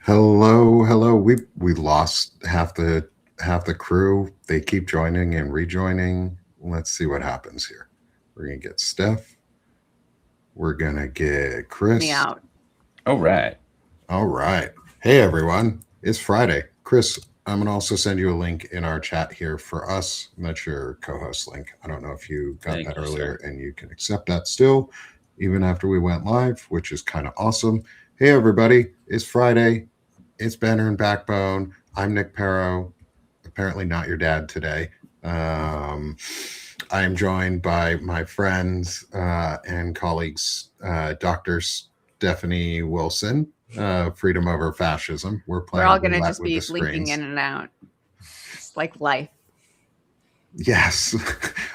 Hello, hello. We lost half the crew. They keep joining and rejoining. Let's see what happens here. We're gonna get Steph. We're gonna get Me Chris. out. All right. All right. Hey everyone. It's Friday. Chris, I'm gonna also send you a link in our chat here for us. That's your co-host link. I don't know if you got Thank that you, earlier sir. and you can accept that still, even after we went live, which is kind of awesome. Hey everybody, it's Friday. It's Banner and Backbone. I'm Nick Perro. Apparently not your dad today. Um, I am joined by my friends and colleagues, Dr. Stephanie Wilson, Freedom Over Fascism. We're We're all playing gonna roulette just with the be blinking screens. in and out. It's like life. Yes.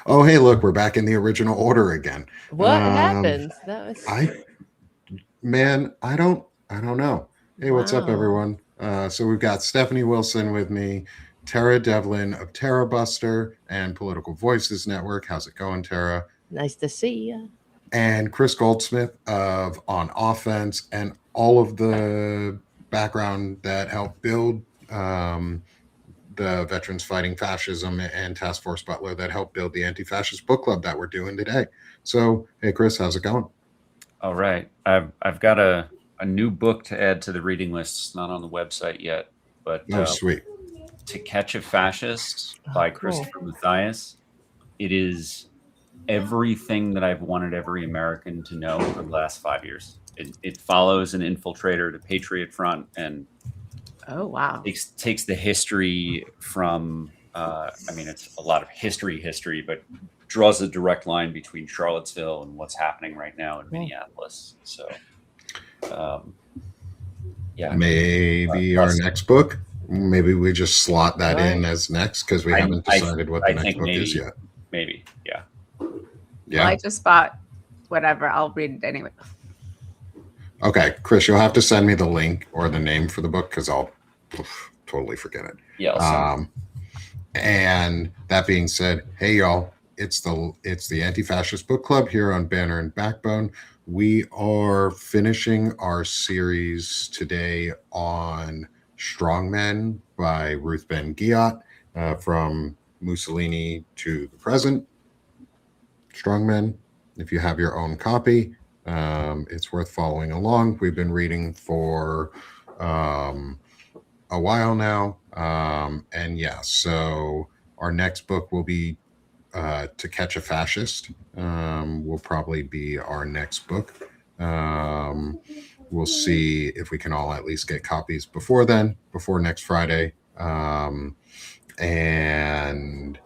Oh, hey, look, we're back in the original order again. What Um, happened? That was I man, I don't know. Hey, what's up, wow. everyone? So we've got Stephanie Wilson with me, Tara Devlin of Tara Buster and Political Voices Network. How's it going, Tara? Nice to see you. And Chris Goldsmith of On Offense and all of the background that helped build the Veterans Fighting Fascism and Task Force Butler that helped build the Anti-Fascist Book Club that we're doing today. So, hey, Chris, how's it going? All right. I've got a new book to add to the reading list. It's not on the website yet, but Oh, sweet. To Catch a Fascist Oh, by cool. Christopher Matthias. It is everything that I've wanted every American to know for the last 5 years. It follows an infiltrator to Patriot Front and Oh wow. takes the history from it's a lot of history, but draws a direct line between Charlottesville and what's happening right now in Minneapolis. So, um, yeah, Maybe our plus next book. Maybe we just slot that Right. in as next because we I, haven't I, decided what the I next think book is yet. maybe, yeah. Well, Yeah. I just bought whatever. I'll read it anyway. Okay, Chris, you'll have to send me the link or the name for the book because I'll totally forget it. Yeah, I'll send Um, and that being said, hey y'all, it's the Anti-Fascist Book Club here on Banner and Backbone. We are finishing our series today on Strongmen by Ruth Ben Ghiat, from Mussolini to the present. Strongmen. If you have your own copy, it's worth following along. We've been reading for um, a while now. And yeah, so our next book will be To Catch a Fascist, will probably be our next book. Um, we'll see if we can all at least get copies before then, before next Friday. And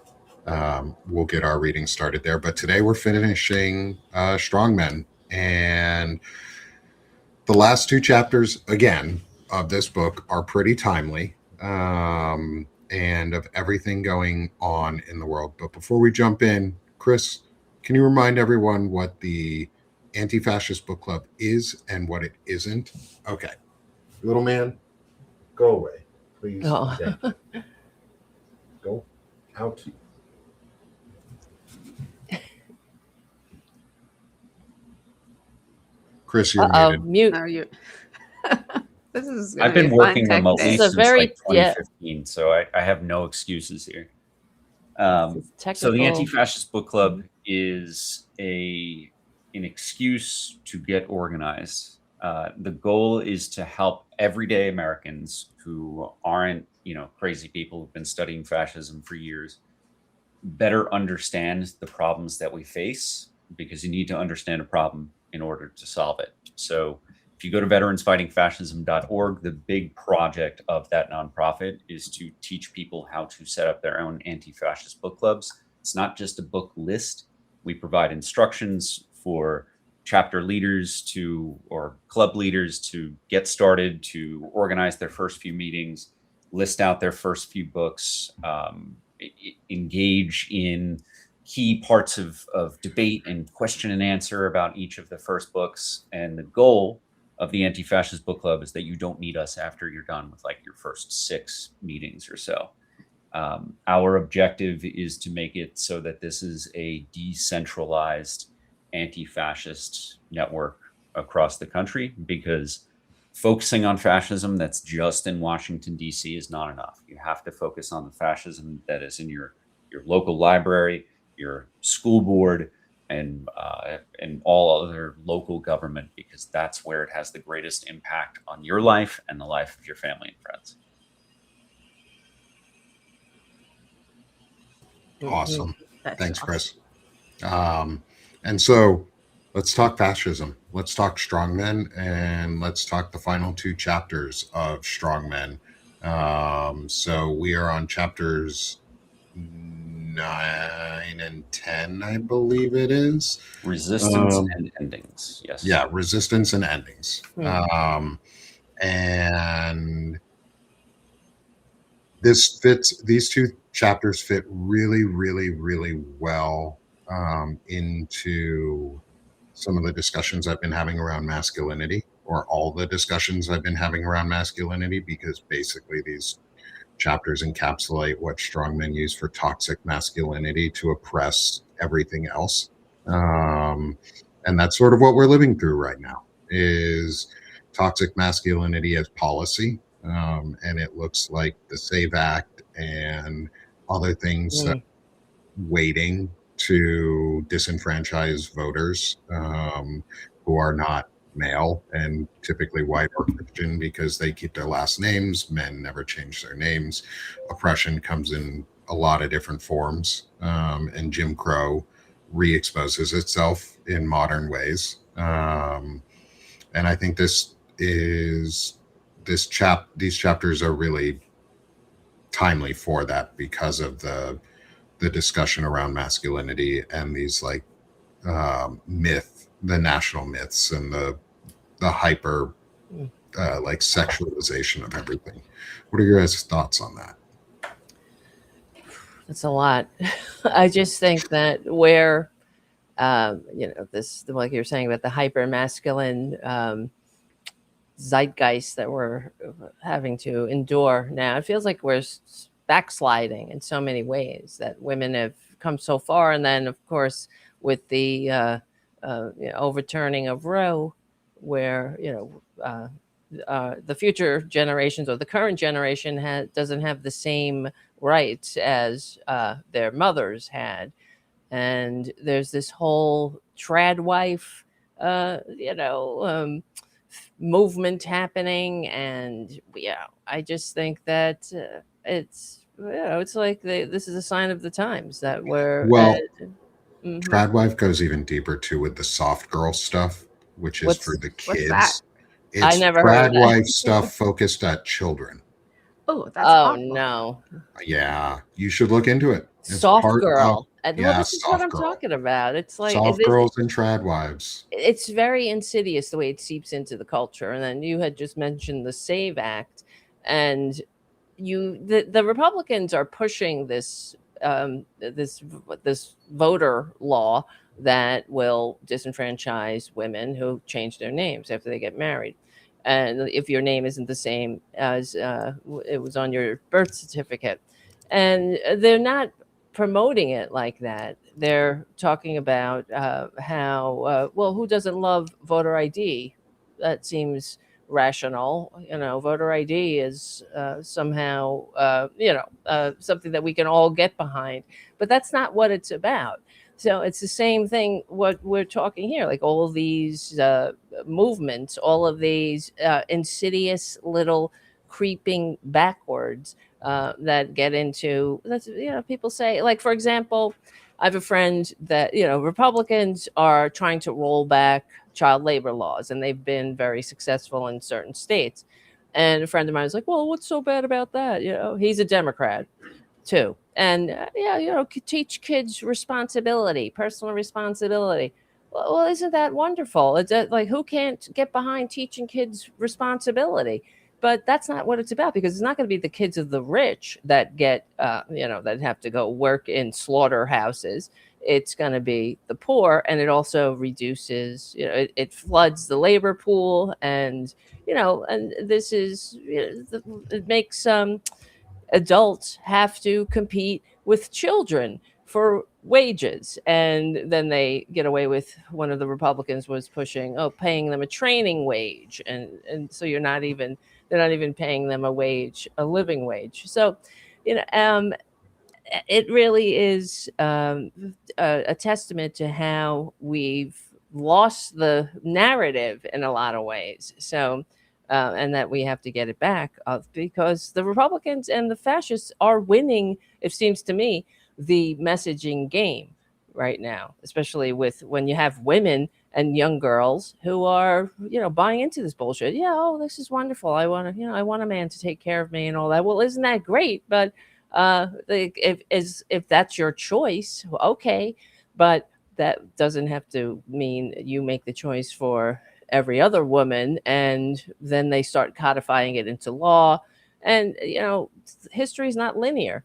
we'll get our reading started there. But today we're finishing Strongmen. And the last two chapters, again, of this book are pretty timely, and of everything going on in the world. But before we jump in, Chris, can you remind everyone what the Anti Fascist Book Club is and what it isn't? Okay. Little man, go away. Please. Oh. Thank you. Go out. Chris, you're Uh-oh, muted. mute. No, you. This is gonna I've be been a fun working tech remotely day. This is a since very- like 2015, so I have no excuses here. This is So the technical. Anti-Fascist Book Club is an excuse to get organized. The goal is to help everyday Americans who aren't, crazy people who've been studying fascism for years better understand the problems that we face, because you need to understand a problem in order to solve it. So if you go to veteransfightingfascism.org, the big project of that nonprofit is to teach people how to set up their own anti-fascist book clubs. It's not just a book list. We provide instructions for chapter leaders or club leaders to get started, to organize their first few meetings, list out their first few books, engage in key parts of debate and question and answer about each of the first books. And the goal of the Anti-Fascist Book Club is that you don't need us after you're done with like your first 6 meetings or so. Our objective is to make it so that this is a decentralized anti-fascist network across the country, because focusing on fascism that's just in Washington, D.C. is not enough. You have to focus on the fascism that is in your local library, your school board, and all other local government, because that's where it has the greatest impact on your life and the life of your family and friends. Awesome. That's Thanks, awesome. Chris. And so let's talk fascism. Let's talk strongmen, and let's talk the final two chapters of strongmen. So we are on chapters 9 and 10, I believe it is. Resistance and endings. Yes. Yeah, resistance and endings. And these two chapters fit really, really, really well into some of the discussions I've been having around masculinity, or all the discussions I've been having around masculinity, because basically these chapters encapsulate what strongmen use for toxic masculinity to oppress everything else. And that's sort of what we're living through right now, is toxic masculinity as policy. And it looks like the SAVE Act and other things that waiting to disenfranchise voters who are not male and typically white or Christian, because they keep their last names. Men never change their names. Oppression comes in a lot of different forms, and Jim Crow re-exposes itself in modern ways. And I think these chapters are really timely for that, because of the discussion around masculinity and these the national myths, and the hyper sexualization of everything. What are your guys' thoughts on that? That's a lot. I just think that where, this, like you're saying about the hyper masculine zeitgeist that we're having to endure now, it feels like we're backsliding in so many ways, that women have come so far. And then, of course, with the overturning of Roe, where, the future generations, or the current generation, doesn't have the same rights as their mothers had. And there's this whole trad wife, movement happening. And I just think that it's like this is a sign of the times that we're Trad wife goes even deeper too, with the soft girl stuff, which is for the kids. that? It's I never heard trad of that. wife stuff focused at children. Oh, that's awful. No. Yeah, you should look into it. It's Soft part girl. of- Well, this is what soft I'm girl. talking about. It's like Soft girls and trad wives. it's very insidious the way it seeps into the culture. And then you had just mentioned the SAVE Act, and the Republicans are pushing this this voter law that will disenfranchise women who change their names after they get married. And if your name isn't the same as it was on your birth certificate. And they're not promoting it like that. They're talking about how, who doesn't love voter ID? That seems rational. Voter ID is somehow, something that we can all get behind. But that's not what it's about. So it's the same thing what we're talking here, like all these movements, all of these insidious little creeping backwards that get into, people say, like, for example, I have a friend that, Republicans are trying to roll back child labor laws, and they've been very successful in certain states. And a friend of mine was like, well, what's so bad about that? He's a Democrat too. And teach kids responsibility, personal responsibility. Well, isn't that wonderful? It's like, who can't get behind teaching kids responsibility? But that's not what it's about, because it's not going to be the kids of the rich that get, that have to go work in slaughterhouses. It's going to be the poor, and it also reduces, it floods the labor pool, and and this is, it makes adults have to compete with children for wages. And then they get away with, one of the Republicans was pushing, paying them a training wage. And so they're not even paying them a living wage. So, it really is a testament to how we've lost the narrative in a lot of ways. So, and that we have to get it back, because the Republicans and the fascists are winning, it seems to me, the messaging game right now, especially with when you have women and young girls who are, buying into this bullshit. Yeah, this is wonderful. I want a man to take care of me and all that. Well, isn't that great? But if that's your choice, okay, but that doesn't have to mean you make the choice for every other woman, and then they start codifying it into law. And history is not linear.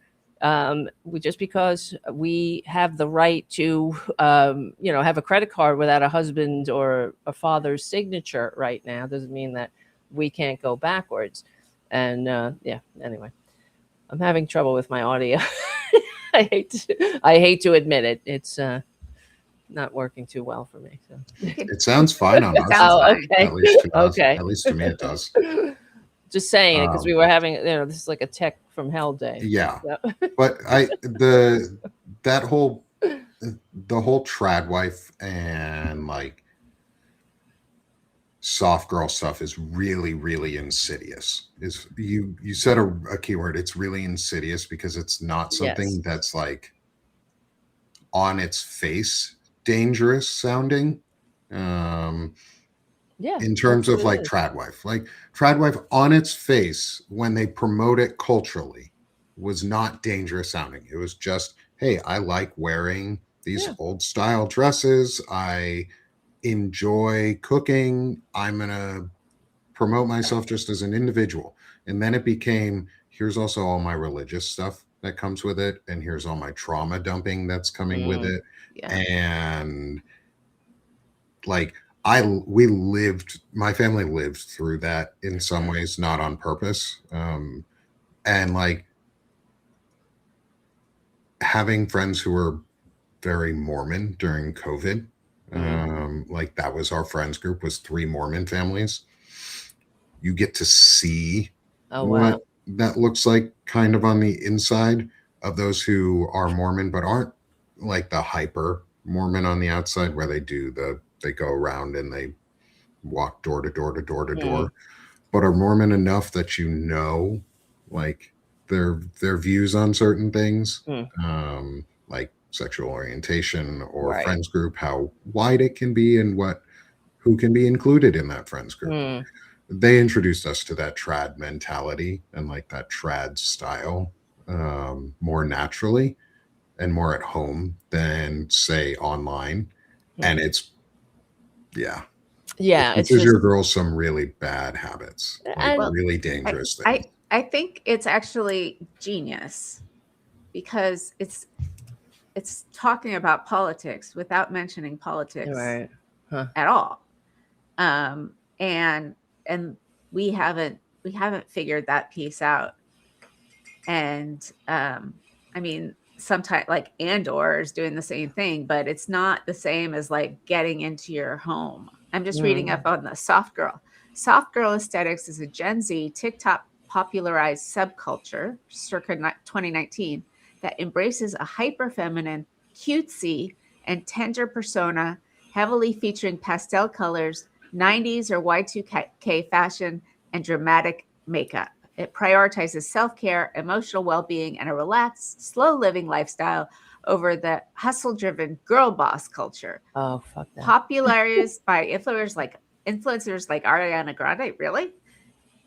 Just because we have the right to have a credit card without a husband or a father's signature right now doesn't mean that we can't go backwards. And anyway, I'm having trouble with my audio. I hate to admit it. It's not working too well for me. So It sounds fine on us. okay. At least to us. Okay. At least to me, it does. Just saying it because we were having, this is like a tech from hell day. Yeah, So. but the whole trad wife and like soft girl stuff is really, really insidious. Is you said a keyword? It's really insidious because it's not something that's like on its face dangerous sounding. In terms of like trad wife on its face, when they promote it culturally, was not dangerous sounding. It was just, hey, I like wearing these old style dresses. I enjoy cooking. I'm gonna promote myself just as an individual. And then it became, here's also all my religious stuff that comes with it, and here's all my trauma dumping that's coming with it. And like my family lived through that in some ways, not on purpose. And like having friends who were very Mormon during COVID, like that was our friends group, was 3 Mormon families. You get to see what that looks like kind of on the inside of those who are Mormon, but aren't like the hyper Mormon on the outside where they go around and they walk door to door to door to door, but are Mormon enough that like their views on certain things, like sexual orientation or friends group, how wide it can be and who can be included in that friends group. They introduced us to that trad mentality and like that trad style more naturally and more at home than say online. And it teaches your girls some really bad habits, like really dangerous things. I think it's actually genius because it's talking about politics without mentioning politics at all. And we haven't figured that piece out. And I mean, sometimes like Andor is doing the same thing, but it's not the same as like getting into your home. I'm just reading up on the soft girl. Soft girl aesthetics is a Gen Z TikTok popularized subculture circa 2019 that embraces a hyper feminine, cutesy, and tender persona, heavily featuring pastel colors, 90s or Y2K fashion, and dramatic makeup. It prioritizes self-care, emotional well-being, and a relaxed, slow-living lifestyle over the hustle-driven girl boss culture. Oh, fuck that. Popularized by influencers like Ariana Grande. Really?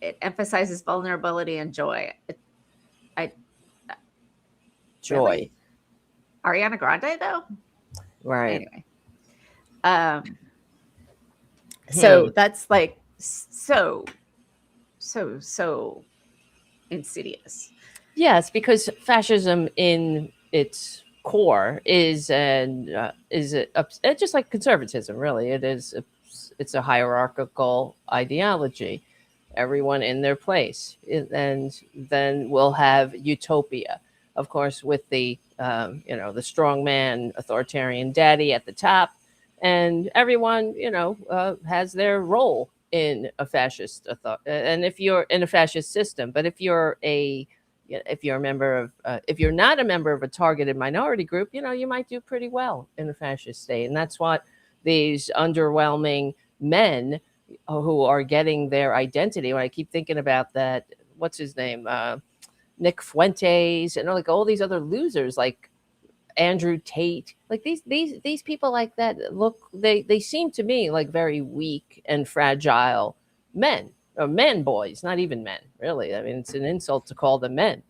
It emphasizes vulnerability and joy. Joy. Really? Ariana Grande, though? Right. Anyway. So that's like so insidious. Yes, because fascism in its core is just like conservatism. Really, it's a hierarchical ideology. Everyone in their place, and then we'll have utopia, of course, with the the strongman authoritarian daddy at the top, and everyone has their role in a fascist and if you're in a fascist system. But if you're a member of if you're not a member of a targeted minority group, you might do pretty well in a fascist state. And that's what these underwhelming men who are getting their identity. When I keep thinking about that, what's his name, Nick Fuentes, and like all these other losers like Andrew Tate, like these people like that, they seem to me like very weak and fragile men, or men boys, not even men, really. I mean, it's an insult to call them men.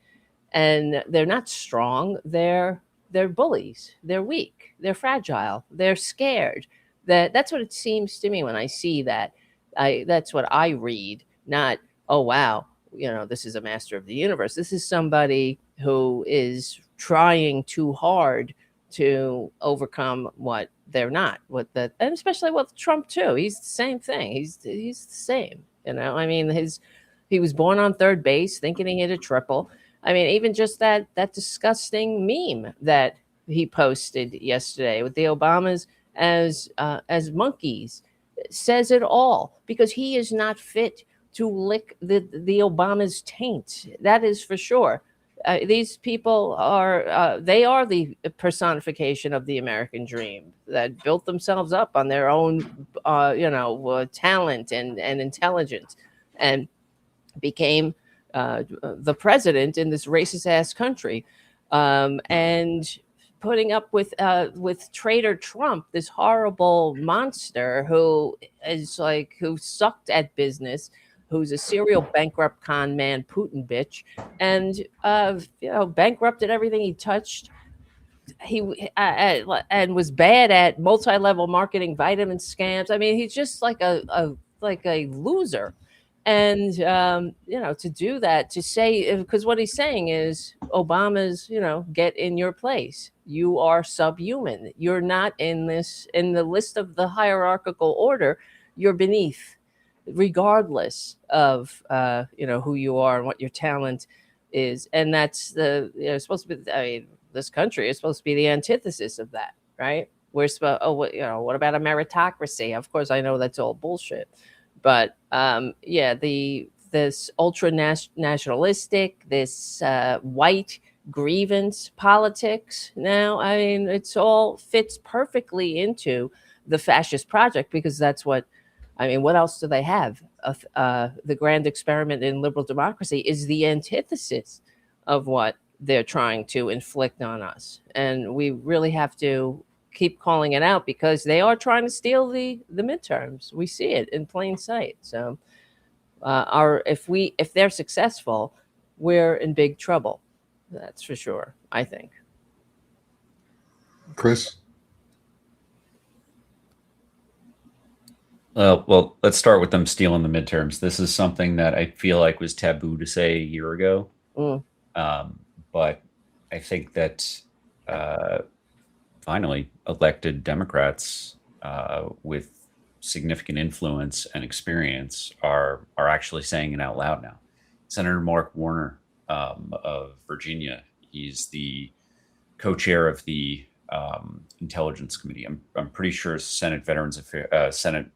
And they're not strong, they're bullies, they're weak, they're fragile, they're scared. That's what it seems to me when I see that. That's what I read, not, oh wow, this is a master of the universe. This is somebody who is trying too hard to overcome what they're not. And especially with Trump too. He's the same thing. He's the same. I mean, he was born on third base, thinking he hit a triple. I mean, even just that disgusting meme that he posted yesterday with the Obamas as monkeys says it all, because he is not fit to lick the Obama's taint. That is for sure. These people are they are the personification of the American dream that built themselves up on their own talent and intelligence, and became the president in this racist ass country, and putting up with traitor Trump, this horrible monster who sucked at business, who's a serial bankrupt con man, Putin bitch, and bankrupted everything he touched. He and was bad at multi-level marketing, vitamin scams. I mean, he's just like a loser. And to do that, to say, because what he's saying is, Obama's get in your place, you are subhuman, you're not in the list of the hierarchical order, you're beneath, regardless of who you are and what your talent is. And that's supposed to be, I mean, this country is supposed to be the antithesis of that, right? We're supposed, what about a meritocracy? Of course, I know that's all bullshit. But this ultra nationalistic, this white grievance politics now, I mean, it's all fits perfectly into the fascist project, because that's what else do they have? The grand experiment in liberal democracy is the antithesis of what they're trying to inflict on us. And we really have to keep calling it out, because they are trying to steal the midterms. We see it in plain sight. So if they're successful, we're in big trouble. That's for sure, I think. Chris? Well, let's start with them stealing the midterms. This is something that I feel like was taboo to say a year ago. But I think that finally elected Democrats with significant influence and experience are actually saying it out loud now. Senator Mark Warner of Virginia, he's the co-chair of the Intelligence Committee. I'm pretty sure Senate Senate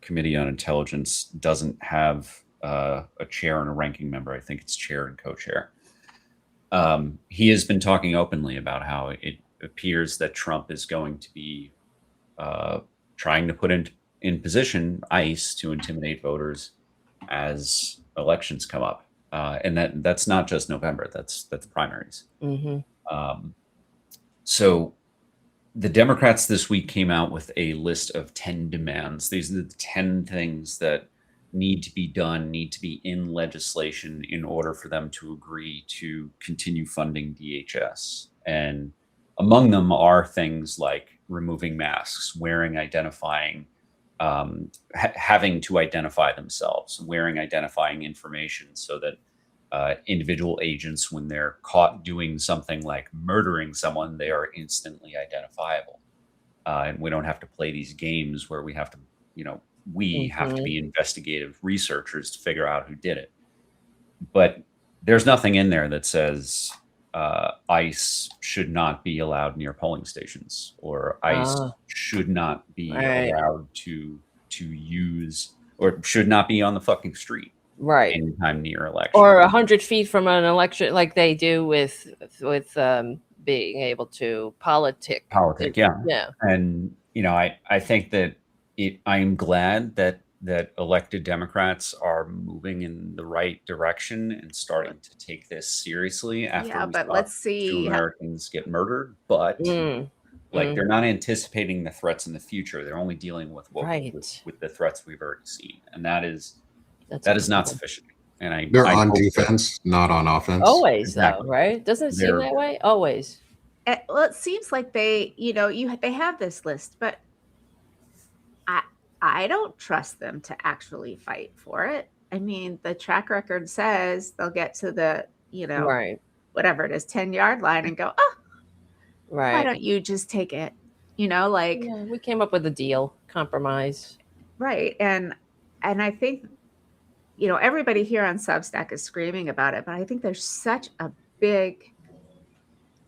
Committee on Intelligence doesn't have a chair and a ranking member. I think it's chair and co-chair. He has been talking openly about how it appears that Trump is going to be trying to put in position ICE to intimidate voters as elections come up. And that's not just November, that's primaries. So the Democrats this week came out with a list of 10 demands. These are the 10 things that need to be done, need to be in legislation in order for them to agree to continue funding DHS. And among them are things like removing masks, having to identify themselves, wearing identifying information, so that individual agents, when they're caught doing something like murdering someone, they are instantly identifiable. And we don't have to play these games where we have to, have to be investigative researchers to figure out who did it. But there's nothing in there that says ICE should not be allowed near polling stations, or ICE should not be allowed to use, or should not be on the fucking street anytime near election, or 100 feet from an election, like they do with being able to politic. Yeah. And I think that I'm glad that elected Democrats are moving in the right direction and starting to take this seriously after we saw let's see 2 Americans get murdered. But they're not anticipating the threats in the future. They're only dealing with with the threats we've already seen, and that is not sufficient. And they're on defense, not on offense. Always, though, right? Doesn't it seem that way? Always. Well, it seems like they have this list, but I don't trust them to actually fight for it. I mean, the track record says they'll get to the, whatever it is, 10-yard line and go, why don't you just take it? We came up with a deal, compromise. Right. And I think, everybody here on Substack is screaming about it, but I think there's such a big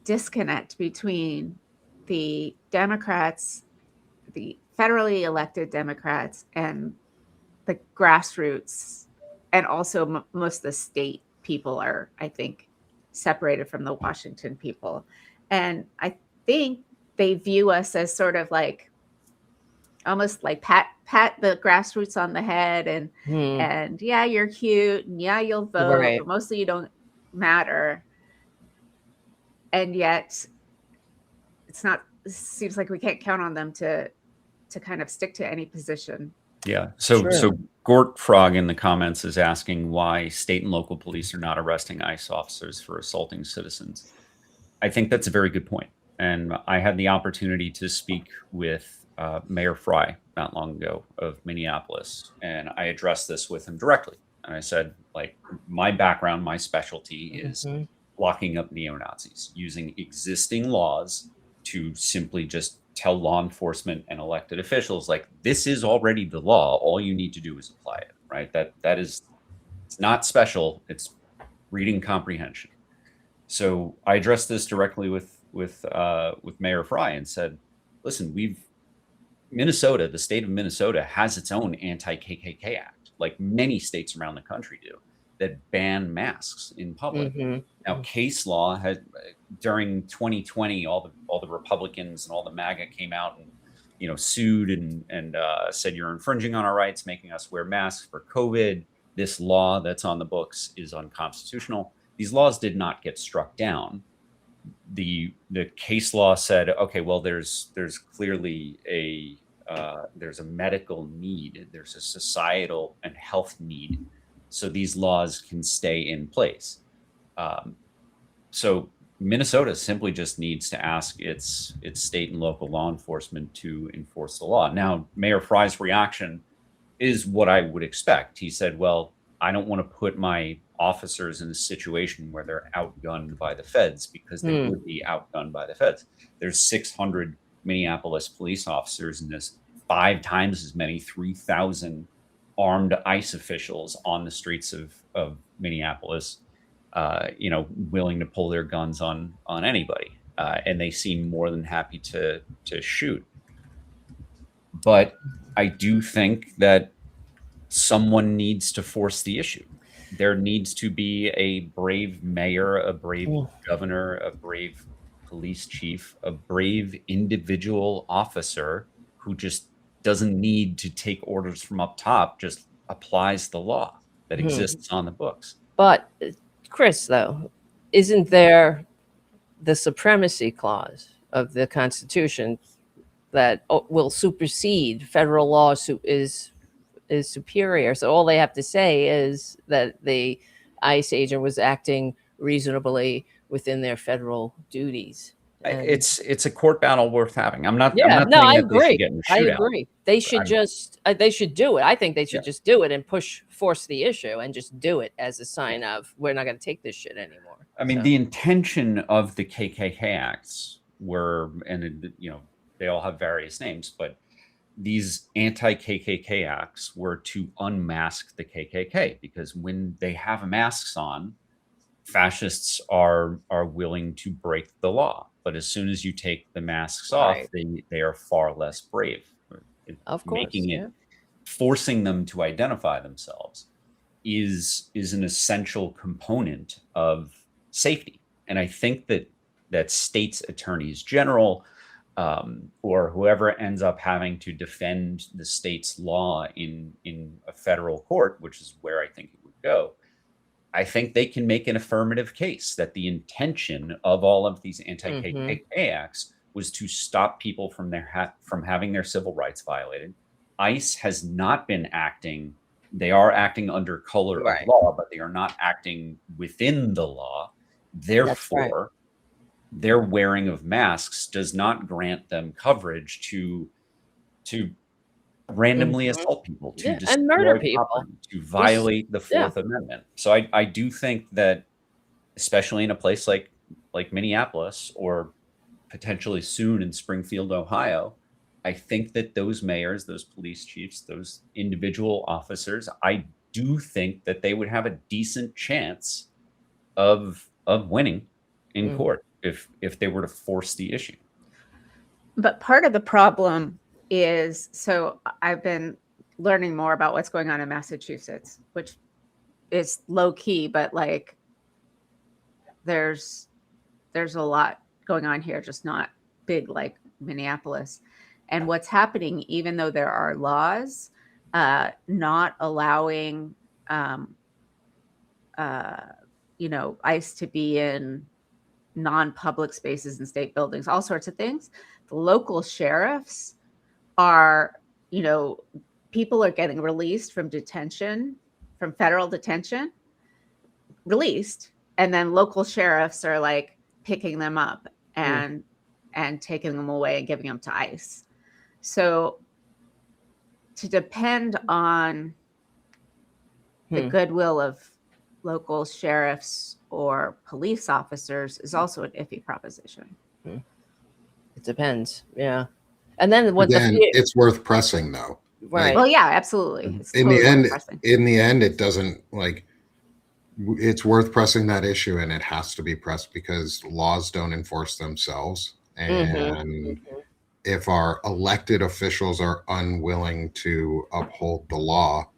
disconnect between the Democrats, the federally elected Democrats, and the grassroots, and also most of the state people are, I think, separated from the Washington people. And I think they view us as sort of like, almost like pat the grassroots on the head and yeah, you're cute, and yeah, you'll vote, but mostly you don't matter. And yet it seems like we can't count on them to kind of stick to any position. Yeah. So Gort Frog in the comments is asking why state and local police are not arresting ICE officers for assaulting citizens. I think that's a very good point. And I had the opportunity to speak with Mayor Fry not long ago of Minneapolis, and I addressed this with him directly. And I said, my background, my specialty is locking up neo-Nazis, using existing laws to simply just tell law enforcement and elected officials, this is already the law. All you need to do is apply it, right? That is, it's not special. It's reading comprehension. So I addressed this directly with Mayor Fry and said, listen, Minnesota, the state of Minnesota, has its own anti-KKK act, like many states around the country do, that ban masks in public. Now, case law had, during 2020, all the Republicans and all the MAGA came out and sued and said you're infringing on our rights, making us wear masks for COVID. This law that's on the books is unconstitutional. These laws did not get struck down. The case law said, okay, well, there's clearly there's a medical need, there's a societal and health need, so these laws can stay in place. So Minnesota simply just needs to ask its state and local law enforcement to enforce the law. Now, Mayor Fry's reaction is what I would expect. He said, well, I don't want to put my officers in a situation where they're outgunned by the feds, because they would be outgunned by the feds. There's 600 Minneapolis police officers, and there's 5 times as many, 3,000 armed ICE officials on the streets of Minneapolis, willing to pull their guns on anybody. And they seem more than happy to shoot. But I do think that someone needs to force the issue. There needs to be a brave mayor, a brave governor, a brave police chief, a brave individual officer who just doesn't need to take orders from up top, just applies the law that exists on the books. But Chris, though, isn't there the supremacy clause of the Constitution that will supersede federal law is superior? So all they have to say is that the ICE agent was acting reasonably within their federal duties. It's a court battle worth having. I'm not. Yeah, I'm not I saying that agree. they should get in a I shootout. agree. They should they should do it. I think they should just do it and force the issue and just do it as a sign of we're not going to take this shit anymore. I mean, the intention of the KKK acts were, and they all have various names, but these anti-KKK acts were to unmask the KKK, because when they have masks on, fascists are willing to break the law, but as soon as you take the masks off, they are far less brave. Of course, making it yeah. forcing them to identify themselves is an essential component of safety. And I think that states attorneys general, or whoever ends up having to defend the state's law in a federal court, which is where I think it would go, I think they can make an affirmative case that the intention of all of these anti-KKK acts was to stop people from from having their civil rights violated. ICE has not been acting. They are acting under color of law, but they are not acting within the law. Therefore, their wearing of masks does not grant them coverage to randomly assault people, to destroy and murder people, property, to violate the Fourth Amendment. So I do think that, especially in a place like Minneapolis, or potentially soon in Springfield, Ohio, I think that those mayors, those police chiefs, those individual officers, I do think that they would have a decent chance of winning in court if they were to force the issue. But part of the problem is, so I've been learning more about what's going on in Massachusetts, which is low key, but like there's a lot going on here, just not big like Minneapolis. And what's happening, even though there are laws not allowing ICE to be in non-public spaces and state buildings, all sorts of things, the local sheriffs are, people are getting released from detention, from federal detention, released, and then local sheriffs are like picking them up and taking them away and giving them to ICE. So to depend on the goodwill of local sheriffs or police officers is also an iffy proposition. It depends. Yeah. And then it's worth pressing though. Right. Well, yeah, absolutely. It's in the end, it doesn't, like, it's worth pressing that issue, and it has to be pressed because laws don't enforce themselves. And if our elected officials are unwilling to uphold the law,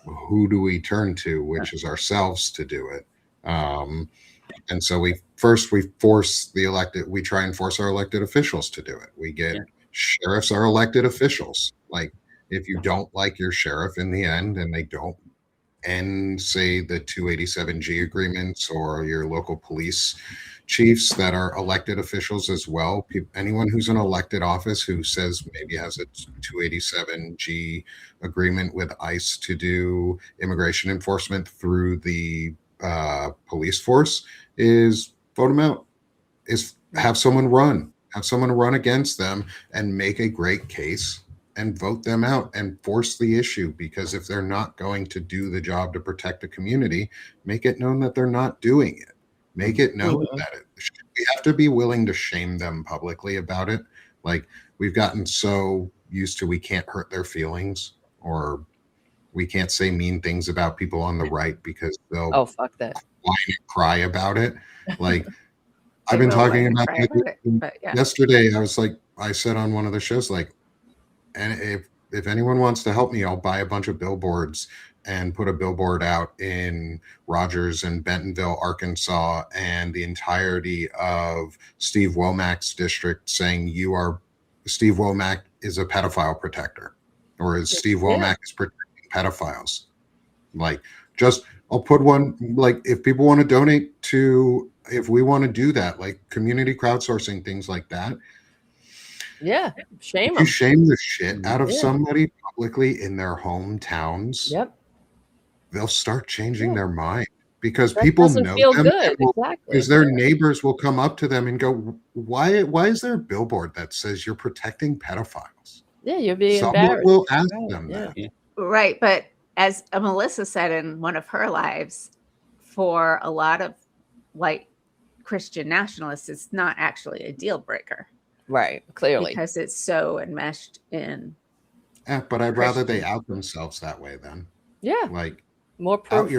who do we turn to? Which is ourselves to do it. And so we force the elected, we try and force our elected officials to do it. We get sheriffs are elected officials. Like, if you don't like your sheriff in the end and they don't end, say, the 287G agreements, or your local police chiefs that are elected officials as well, anyone who's in elected office who says maybe has a 287G agreement with ICE to do immigration enforcement through the police force, is vote them out, is have someone run against them and make a great case and vote them out and force the issue. Because if they're not going to do the job to protect the community, make it known that they're not doing it. Make it known that we have to be willing to shame them publicly about it. Like, we've gotten so used to, we can't hurt their feelings, or we can't say mean things about people on the right because they'll fuck that, whine and cry about it. Like, I've been talking about it, yesterday. I said on one of the shows, like, and if anyone wants to help me, I'll buy a bunch of billboards and put a billboard out in Rogers and Bentonville, Arkansas, and the entirety of Steve Womack's district, saying Steve Womack is a pedophile protector, or Steve Womack is protecting pedophiles. Like, I'll put one, like, if people want to donate to, if we want to do that, like community crowdsourcing, things like that. Yeah, shame them. You shame the shit out of somebody publicly in their hometowns. Yep. They'll start changing their mind, because people know them. Exactly. Because their neighbors will come up to them and go, why is there a billboard that says you're protecting pedophiles? Yeah, you're being Someone embarrassed. will ask them that. Yeah. Right. But as Melissa said in one of her lives, for a lot of white Christian nationalists, it's not actually a deal breaker. Right. Clearly. Because it's so enmeshed in. Yeah, but I'd rather they out themselves that way then. Yeah. Like, more proof.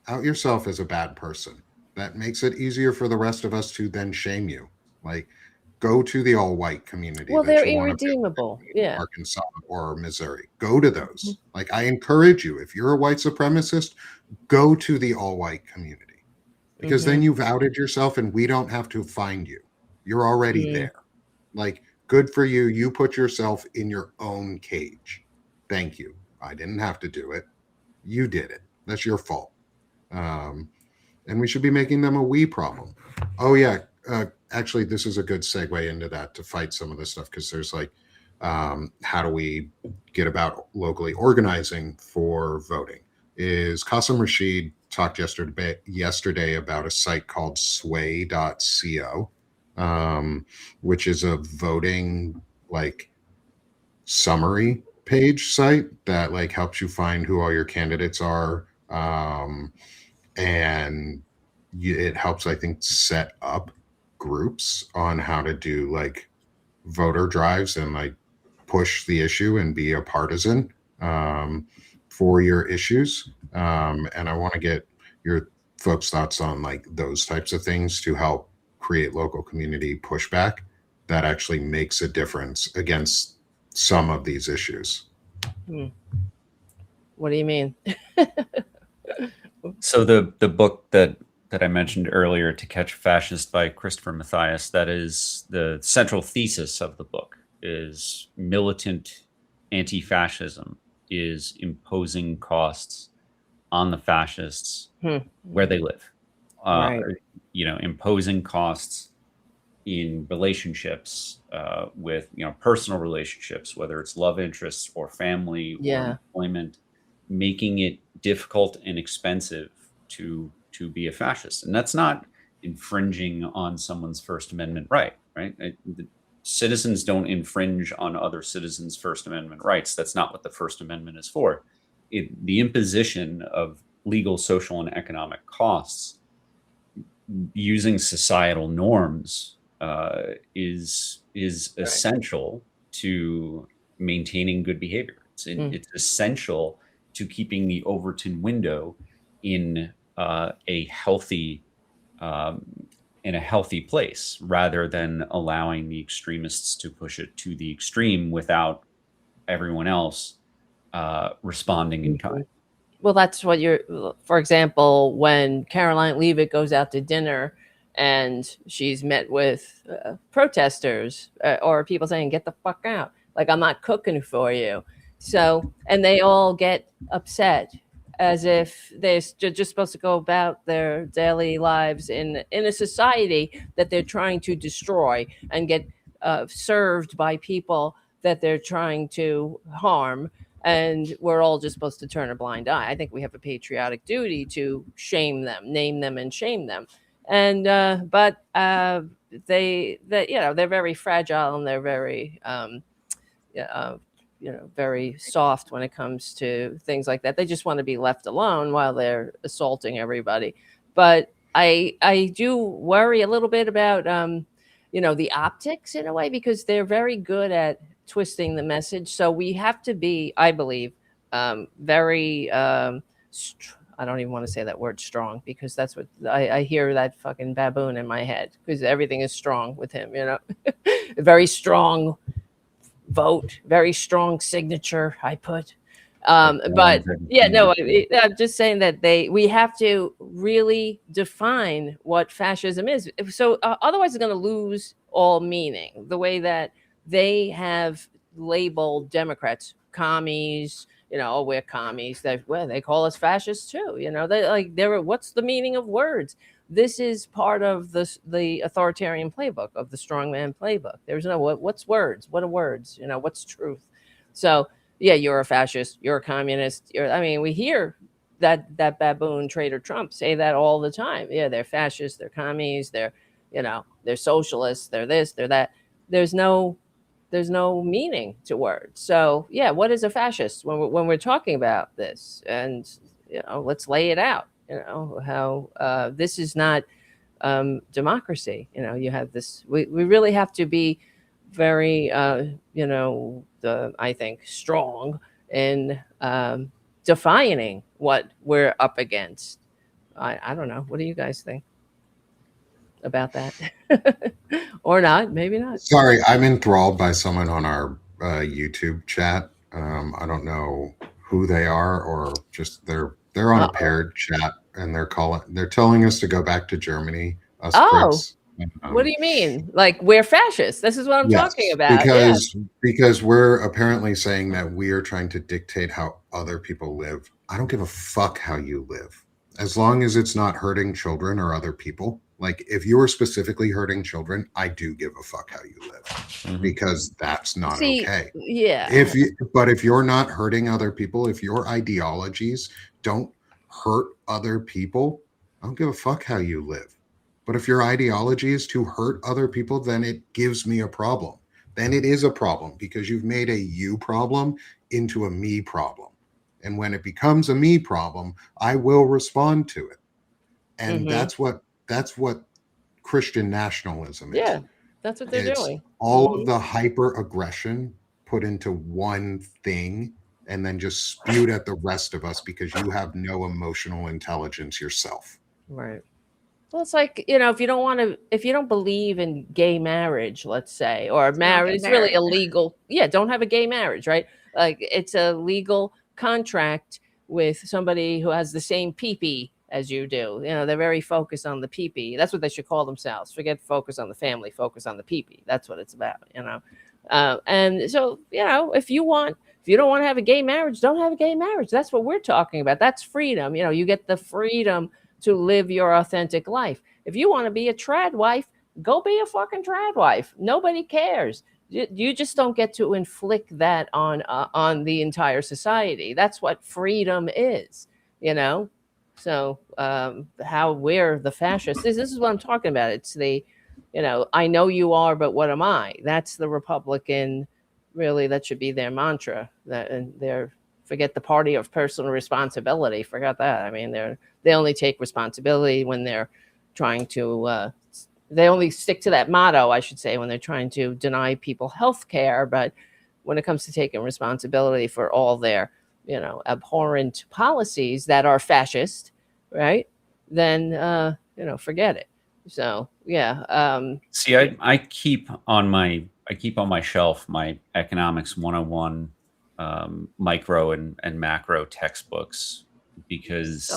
Out yourself as a bad person. That makes it easier for the rest of us to then shame you. Like, go to the all-white community Well, that they're you want to irredeemable. in Yeah. Arkansas or Missouri. Go to those. Like, I encourage you, if you're a white supremacist, go to the all-white community, because then you've outed yourself and we don't have to find you. You're already there. Like, good for you. You put yourself in your own cage. Thank you. I didn't have to do it. You did it. That's your fault. And we should be making them a we problem. Oh yeah, actually, this is a good segue into that to fight some of this stuff, because there's like, how do we get about locally organizing for voting? Is Qasim Rashid talked yesterday about a site called sway.co, which is a voting like summary page site that like helps you find who all your candidates are. And it helps, I think, set up groups on how to do like voter drives and like push the issue and be a partisan for your issues. And I want to get your folks' thoughts on like those types of things to help create local community pushback that actually makes a difference against some of these issues. What do you mean? So the book that I mentioned earlier, To Catch a Fascist by Christopher Mathias, that is the central thesis of the book, is militant anti-fascism is imposing costs on the fascists where they live. Right. You know, imposing costs in relationships with, you know, personal relationships, whether it's love interests or family or employment, making it difficult and expensive to be a fascist. And that's not infringing on someone's First Amendment right? The citizens don't infringe on other citizens' First Amendment rights. That's not what the First Amendment is for. The imposition of legal, social, and economic costs using societal norms is essential to maintaining good behavior. It's essential to keeping the Overton window in a healthy place, rather than allowing the extremists to push it to the extreme without everyone else responding in kind. Well, that's what for example, when Caroline Leavitt goes out to dinner and she's met with protesters or people saying, get the fuck out. Like, I'm not cooking for you. So, and they all get upset as if they're just supposed to go about their daily lives in a society that they're trying to destroy and get served by people that they're trying to harm. And we're all just supposed to turn a blind eye. I think we have a patriotic duty to shame them, name them, and shame them. And but they're very fragile, and they're very very soft when it comes to things like that. They just want to be left alone while they're assaulting everybody. But I do worry a little bit about the optics in a way, because they're very good at twisting the message. So we have to be, I believe, very I don't even want to say that word strong, because that's what I hear, that fucking baboon in my head, because everything is strong with him, very strong vote, very strong signature I put. But yeah, no, I'm just saying that we have to really define what fascism is. So otherwise it's going to lose all meaning, the way that they have labeled Democrats commies. We're commies. They call us fascists too. What's the meaning of words? This is part of the authoritarian playbook, of the strongman playbook. There's no what's words. What are words? What's truth? So yeah, you're a fascist. You're a communist. We hear that baboon Trader Trump say that all the time. Yeah, they're fascists. They're commies. They're socialists. They're this. They're that. There's no meaning to words. So yeah, what is a fascist when we're talking about this? And let's lay it out. How this is not democracy. You have this. We really have to be very I think strong in defining what we're up against. I don't know. What do you guys think? about that. Or not, maybe not. Sorry, I'm enthralled by someone on our YouTube chat. I don't know who they are, or just they're on a Uh-oh. paired chat, and they're telling us to go back to Germany. Us Oh, pricks. what do you mean? Like we're fascists? This is what I'm Yes, talking about. Yeah. because we're apparently saying that we are trying to dictate how other people live. I don't give a fuck how you live, as long as it's not hurting children or other people. Like if you are specifically hurting children, I do give a fuck how you live, because that's not See, okay. yeah. But if you're not hurting other people, if your ideologies don't hurt other people, I don't give a fuck how you live. But if your ideology is to hurt other people, then it gives me a problem. Then it is a problem, because you've made a you problem into a me problem. And when it becomes a me problem, I will respond to it. And that's what Christian nationalism is. Yeah, that's what they're It's doing. all of the hyper aggression put into one thing and then just spewed at the rest of us because you have no emotional intelligence yourself. Right. Well, it's like, if you don't believe in gay marriage, let's say, or marriage, it's really illegal. Yeah, don't have a gay marriage, right? Like it's a legal contract with somebody who has the same pee-pee as you do. They're very focused on the pee-pee. That's what they should call themselves. Forget focus on the family, focus on the pee-pee. That's what it's about, And so, if you don't want to have a gay marriage, don't have a gay marriage. That's what we're talking about. That's freedom. You get the freedom to live your authentic life. If you want to be a trad wife, go be a fucking trad wife. Nobody cares. You just don't get to inflict that on the entire society. That's what freedom is, So how we're the fascists. This is what I'm talking about. It's the, I know you are, but what am I? That's the Republican. Really, that should be their mantra. Forget the party of personal responsibility. Forget that. I mean, they only take responsibility when they're trying to. They only stick to that motto, I should say, when they're trying to deny people health care. But when it comes to taking responsibility for all their, abhorrent policies that are fascist, right? Then forget it. So yeah. See, I keep on my shelf my economics 101 micro and macro textbooks, because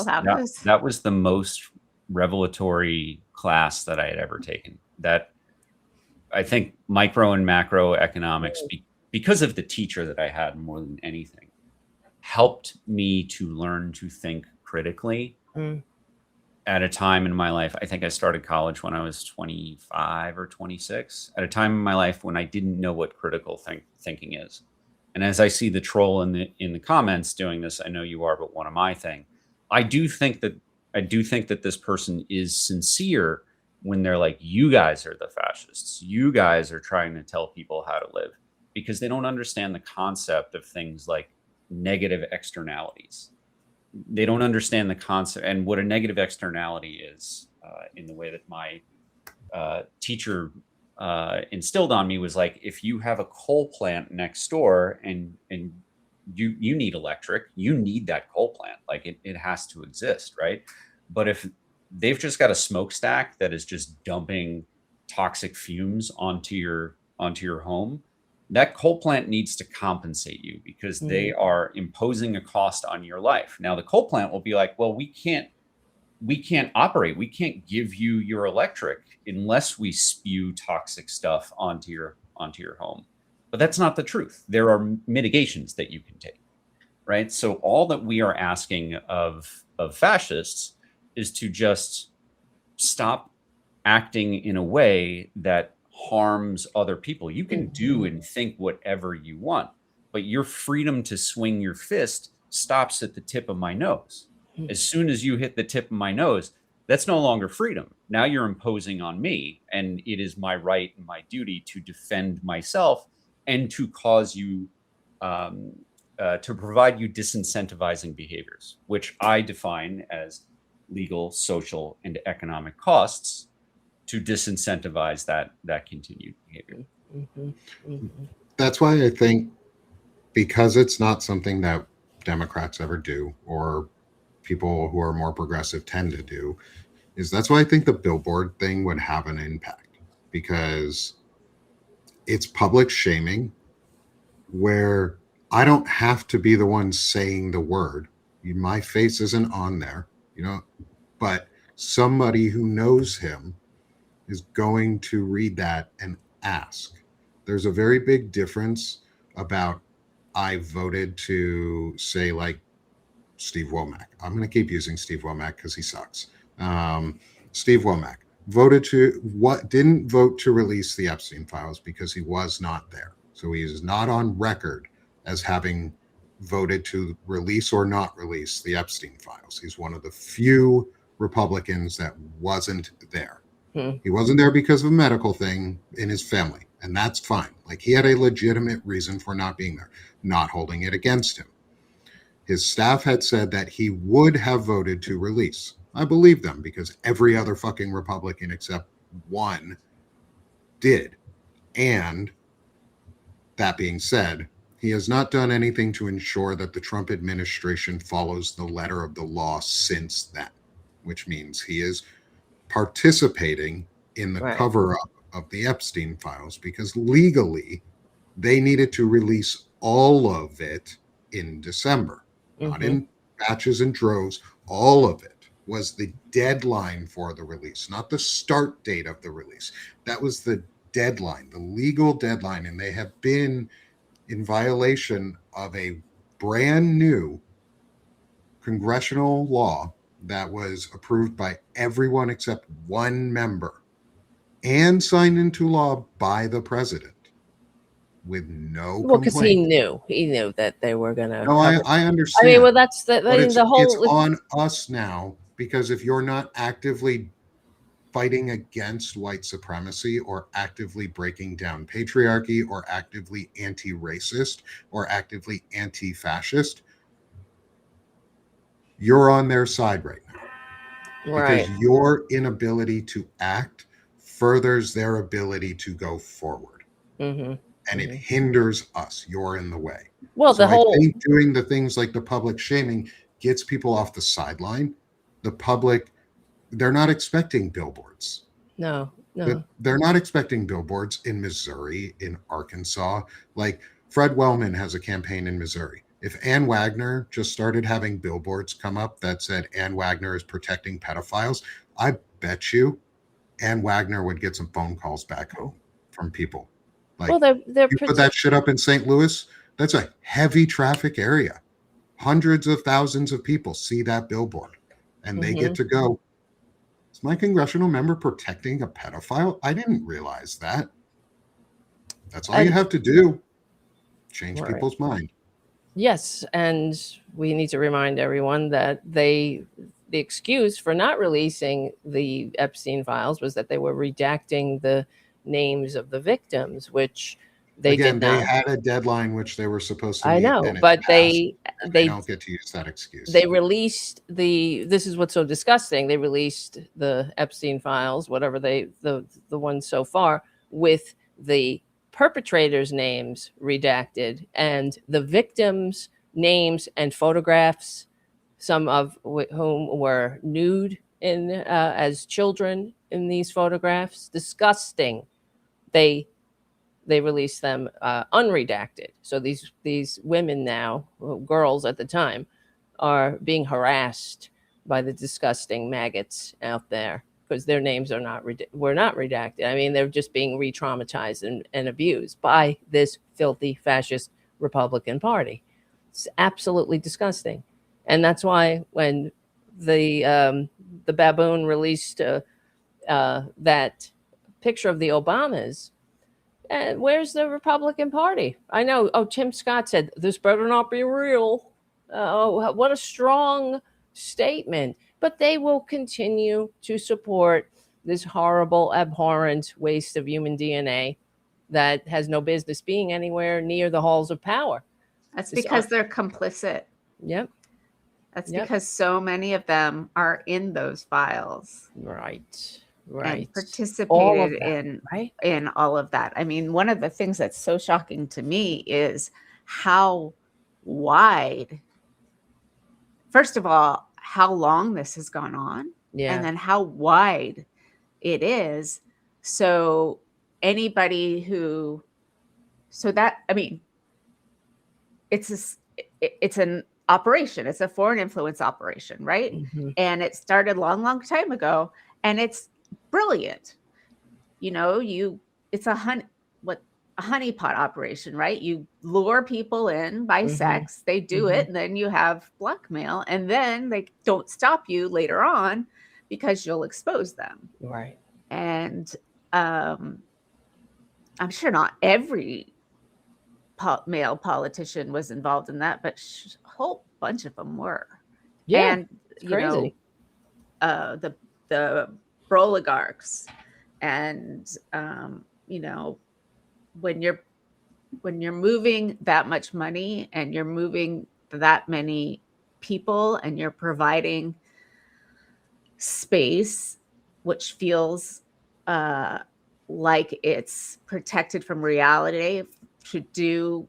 that was the most revelatory class that I had ever taken. That I think micro and macro economics, because of the teacher that I had more than anything, helped me to learn to think critically at a time in my life. I think I started college when I was 25 or 26, at a time in my life when I didn't know what critical thinking is. And as I see the troll in the comments doing this, I know you are, but what am I thing? I do think that this person is sincere when they're like, you guys are the fascists. You guys are trying to tell people how to live, because they don't understand the concept of things like negative externalities. They don't understand the concept and what a negative externality is, in the way that my teacher instilled on me was like, if you have a coal plant next door and you need electric, you need that coal plant. Like it has to exist, right? But if they've just got a smokestack that is just dumping toxic fumes onto your home, that coal plant needs to compensate you, because they are imposing a cost on your life. Now the coal plant will be like, well, we can't operate. We can't give you your electric unless we spew toxic stuff onto your home. But that's not the truth. There are mitigations that you can take, right? So all that we are asking of fascists is to just stop acting in a way that harms other people. You can do and think whatever you want, but your freedom to swing your fist stops at the tip of my nose. As soon as you hit the tip of my nose, that's no longer freedom. Now you're imposing on me, and it is my right and my duty to defend myself and to cause you, to provide you disincentivizing behaviors, which I define as legal, social, and economic costs to disincentivize that continued behavior. That's why I think, because it's not something that Democrats ever do, or people who are more progressive tend to do, is that's why I think the billboard thing would have an impact, because it's public shaming where I don't have to be the one saying the word. My face isn't on there, but somebody who knows him is going to read that and ask. There's a very big difference about I voted to say, like, Steve Womack. I'm going to keep using Steve Womack because he sucks. Steve Womack didn't vote to release the Epstein files because he was not there. So he is not on record as having voted to release or not release the Epstein files. He's one of the few Republicans that wasn't there. He wasn't there because of a medical thing in his family, and that's fine. Like, he had a legitimate reason for not being there, not holding it against him. His staff had said that he would have voted to release. I believe them because every other fucking Republican except one did. And that being said, he has not done anything to ensure that the Trump administration follows the letter of the law since then, which means he is participating in the cover-up of the Epstein files, because legally they needed to release all of it in December, not in batches and droves. All of it was the deadline for the release, not the start date of the release. That was the deadline, the legal deadline, and they have been in violation of a brand new congressional law that was approved by everyone except one member and signed into law by the president with no Well, because complaint. he knew that they were going to. No, I understand. I mean, well, that's the whole. It's on us now, because if you're not actively fighting against white supremacy or actively breaking down patriarchy or actively anti-racist or actively anti-fascist, you're on their side right now. Because your inability to act furthers their ability to go forward. And it hinders us. You're in the way. Well, so I think doing the things like the public shaming gets people off the sideline. The public, they're not expecting billboards. No. They're not expecting billboards in Missouri, in Arkansas. Like, Fred Wellman has a campaign in Missouri. If Ann Wagner just started having billboards come up that said Ann Wagner is protecting pedophiles, I bet you Ann Wagner would get some phone calls back home from people. Like, well, they're you put that shit up in St. Louis, that's a heavy traffic area. Hundreds of thousands of people see that billboard, and they get to go, is my congressional member protecting a pedophile? I didn't realize that. That's all you have to do. Change people's mind. Yes, and we need to remind everyone that the excuse for not releasing the Epstein files was that they were redacting the names of the victims, which they did not. They had a deadline which they were supposed to meet. I know, but they don't get to use that excuse. They released this is what's so disgusting. They released the Epstein files, whatever the ones so far, with the perpetrators' names redacted and the victims' names and photographs, some of whom were nude as children in these photographs. Disgusting. They released them unredacted. So these women now, girls at the time, are being harassed by the disgusting maggots out there because their names were not redacted. I mean, they're just being re-traumatized and abused by this filthy fascist Republican Party. It's absolutely disgusting. And that's why when the baboon released that picture of the Obamas, and where's the Republican Party? I know. Oh, Tim Scott said, this better not be real. Oh, what a strong statement. But they will continue to support this horrible, abhorrent waste of human DNA that has no business being anywhere near the halls of power. That's because they're complicit. Yep. That's because so many of them are in those files. Right. And participated in all of that. I mean, one of the things that's so shocking to me is how wide, first of all, how long this has gone on. Yeah. and then how wide it is. So anybody who, so that, I mean, it's an operation. It's a foreign influence operation, right? Mhm. And it started long time ago, and it's brilliant. You know, it's a honeypot operation, right? You lure people in by Mhm. sex, they do it, and then you have blackmail, and then they don't stop you later on because you'll expose them. Right. And I'm sure not every male politician was involved in that, but a whole bunch of them were. Yeah. And It's you know, crazy. the oligarchs, and you know, when you're moving that much money and you're moving that many people and you're providing space which feels like it's protected from reality to do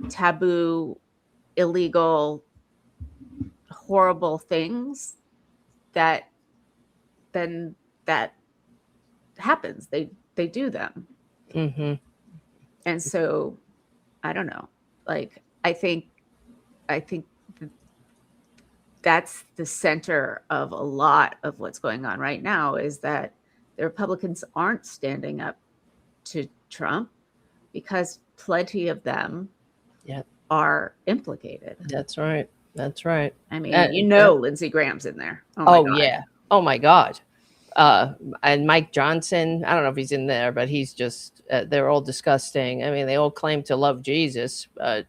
taboo, illegal, horrible things, that then that happens. They do them. Mhm. And so I don't know. Like I think that's the center of a lot of what's going on right now, is that the Republicans aren't standing up to Trump because plenty of them Yep. are implicated. That's right. That's right. I mean, you know, Lindsey Graham's in there. Oh my God. Yeah. Oh my God. And Mike Johnson, I don't know if he's in there, but he's just, they're all disgusting. I mean, they all claim to love Jesus, but,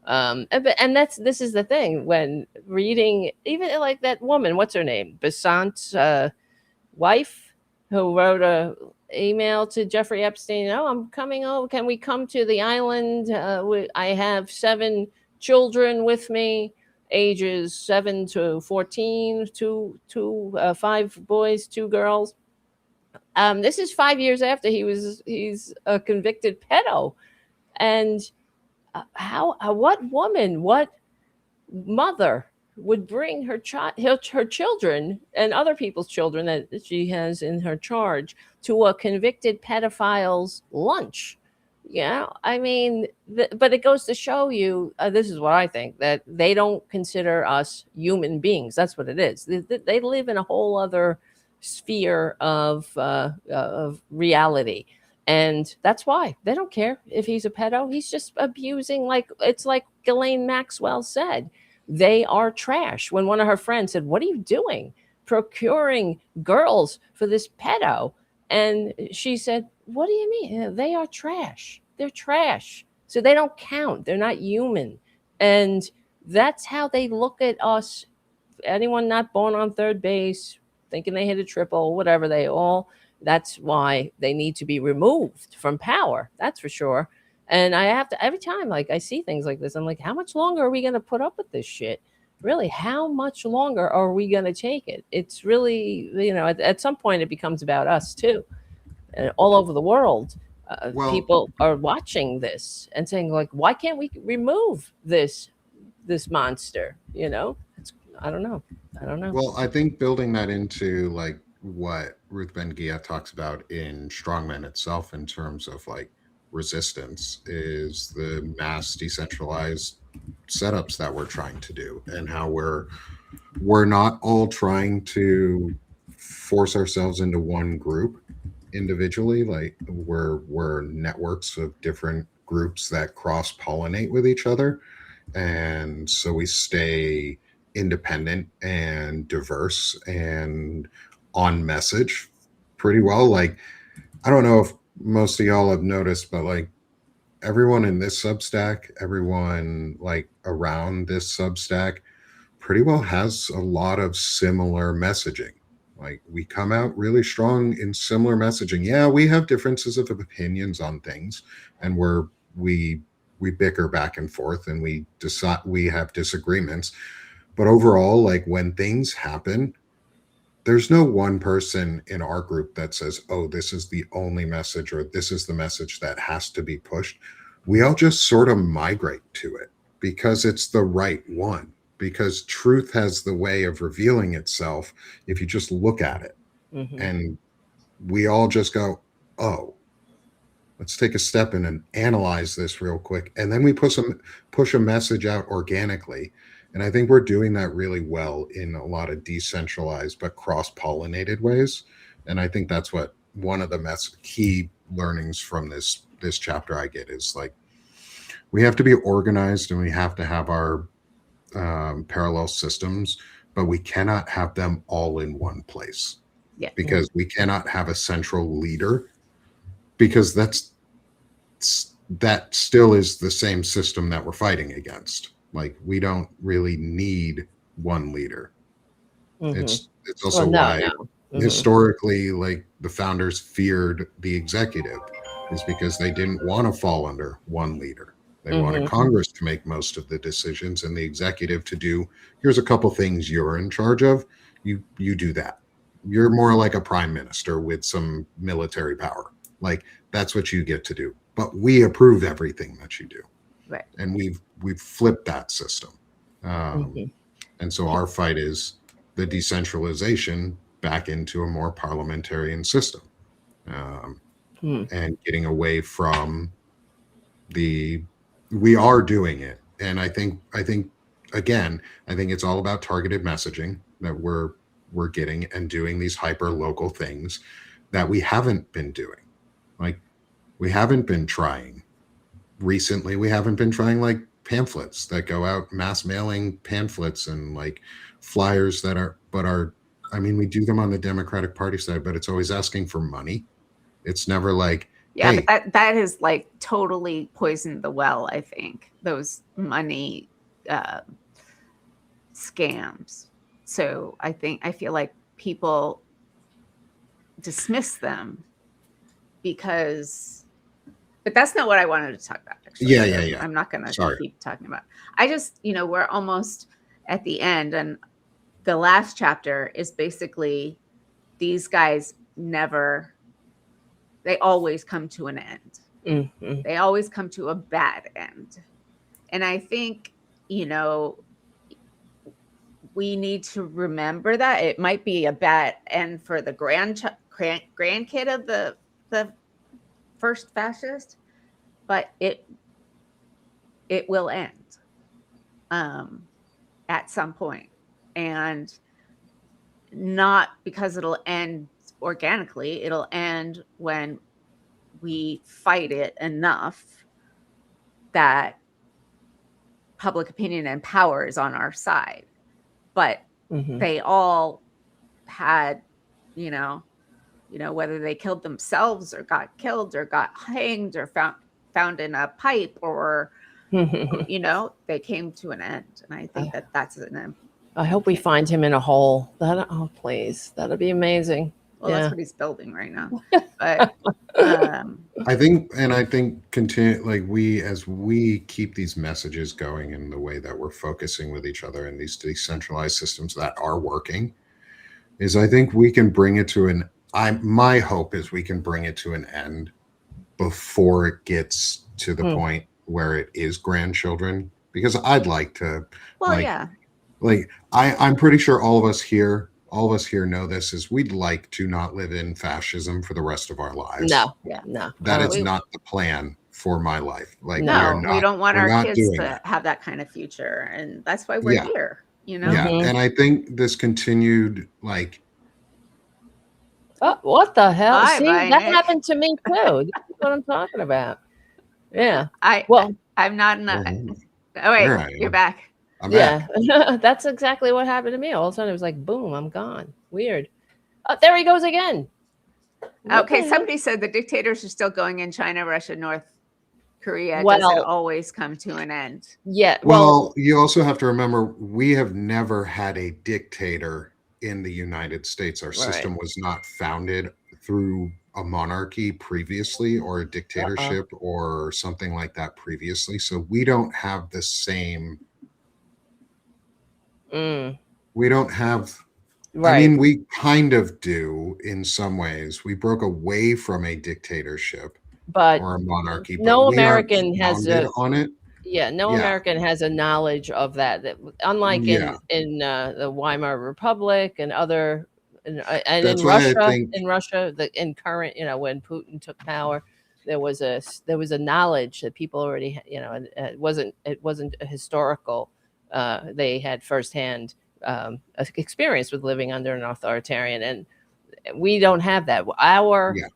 this is the thing when reading, even like that woman, what's her name? Besant's wife, who wrote a email to Jeffrey Epstein. Oh, I'm coming over. Can we come to the island? I have 7 children with me, ages 7 to 14, 5 boys, 2 girls. This is 5 years after he's a convicted pedo. And what woman, what mother would bring her children and other people's children that she has in her charge to a convicted pedophile's lunch? Yeah, I mean, but it goes to show you, this is what I think, that they don't consider us human beings. That's what it is. They live in a whole other sphere of reality. And that's why they don't care if he's a pedo. He's just abusing, like, it's like Ghislaine Maxwell said, they are trash. When one of her friends said, what are you doing? Procuring girls for this pedo. And she said, what do you mean? They are trash. They're trash. So they don't count. They're not human. And that's how they look at us. Anyone not born on third base, thinking they hit a triple, whatever, that's why they need to be removed from power. That's for sure. And I have to, every time like I see things like this, I'm like, how much longer are we going to put up with this shit? Really, how much longer are we going to take it? It's really, at some point it becomes about us too. And all over the world, people are watching this and saying, like, why can't we remove this monster? I don't know. Well, I think building that into like what Ruth Ben-Gia talks about in Strongmen itself in terms of like resistance is the mass decentralized setups that we're trying to do, and how we're not all trying to force ourselves into one group individually. Like we're networks of different groups that cross pollinate with each other, and so we stay independent and diverse and on message pretty well. Like, I don't know if most of y'all have noticed, but like everyone in this Substack, everyone like around this Substack pretty well has a lot of similar messaging. Like, we come out really strong in similar messaging. Yeah, we have differences of opinions on things, and we bicker back and forth, and we have disagreements. But overall, like when things happen, there's no one person in our group that says, oh, this is the only message, or this is the message that has to be pushed. We all just sort of migrate to it because it's the right one. because truth has the way of revealing itself if you just look at it. Mhm. And we all just go, oh, let's take a step in and analyze this real quick. And then we push a message out organically. And I think we're doing that really well in a lot of decentralized but cross-pollinated ways. And I think that's what one of the key learnings from this chapter I get is like, we have to be organized and we have to have our parallel systems, but we cannot have them all in one place. Yeah. Because we cannot have a central leader, because that still is the same system that we're fighting against. Like, we don't really need one leader. Mhm. It's also Well, why no. Mhm. historically, like, the founders feared the executive, is because they didn't want to fall under one leader. They wanted Congress to make most of the decisions and the executive to do, here's a couple things you're in charge of. You do that. You're more like a prime minister with some military power. Like, that's what you get to do. But we approve everything that you do. Right. And we've flipped that system. And so our fight is the decentralization back into a more parliamentarian system. And getting away from we are doing it. And I think again, I think it's all about targeted messaging that we're getting, and doing these hyper local things that we haven't been doing. Like, we haven't been trying recently. We haven't been trying like pamphlets that go out, mass mailing pamphlets and like flyers that are, I mean, we do them on the Democratic Party side, but it's always asking for money. It's never like, Yeah, hey, but that has like totally poisoned the well, I think, those money scams. So I feel like people dismiss them because, but that's not what I wanted to talk about. Actually. Yeah. I'm not going to keep talking about. I just, we're almost at the end, and the last chapter is basically these guys they always come to an end. Mm-hmm. They always come to a bad end. And I think, we need to remember that it might be a bad end for the grandkid of the first fascist, but it will end at some point. And not because it'll end organically, it'll end when we fight it enough that public opinion and power is on our side. But they all had, whether they killed themselves or got killed or got hanged or found in a pipe or, they came to an end. And I think that's an end. I hope we find him in a hole. Please, that'd be amazing. Well, that's what he's building right now. But I think continue, like, as we keep these messages going in the way that we're focusing with each other in these decentralized systems that are working, is I think we can bring it to my hope is we can bring it to an end before it gets to the point where it is grandchildren, because I'd like to, I'm pretty sure all of us here know this, is we'd like to not live in fascism for the rest of our lives. No. That is not the plan for my life. Like, we don't want our kids to have that kind of future. And that's why we're here, Yeah. And I think this continued, like, oh, what the hell? Bye, See, that Nick. happened to me too. This is what I'm talking about. Yeah. I'm not in oh, wait, you're back. I'm back. That's exactly what happened to me. All of a sudden, it was like, boom, I'm gone. Weird. Oh, there he goes again. Okay, somebody said the dictators are still going in China, Russia, North Korea. Does it always come to an end? Yeah. Well, you also have to remember, we have never had a dictator in the United States. Our system was not founded through a monarchy previously, or a dictatorship or something like that previously. So we don't have the same. We don't have. I mean, we kind of do in some ways. We broke away from a dictatorship, but or a monarchy. No but American has on it. Yeah, no Yeah. American has a knowledge of that. Unlike Yeah. in the Weimar Republic and other, and That's why I think, In Russia, in current, when Putin took power, there was a knowledge that people already, and it wasn't a historical. They had firsthand experience with living under an authoritarian, and we don't have that. yeah,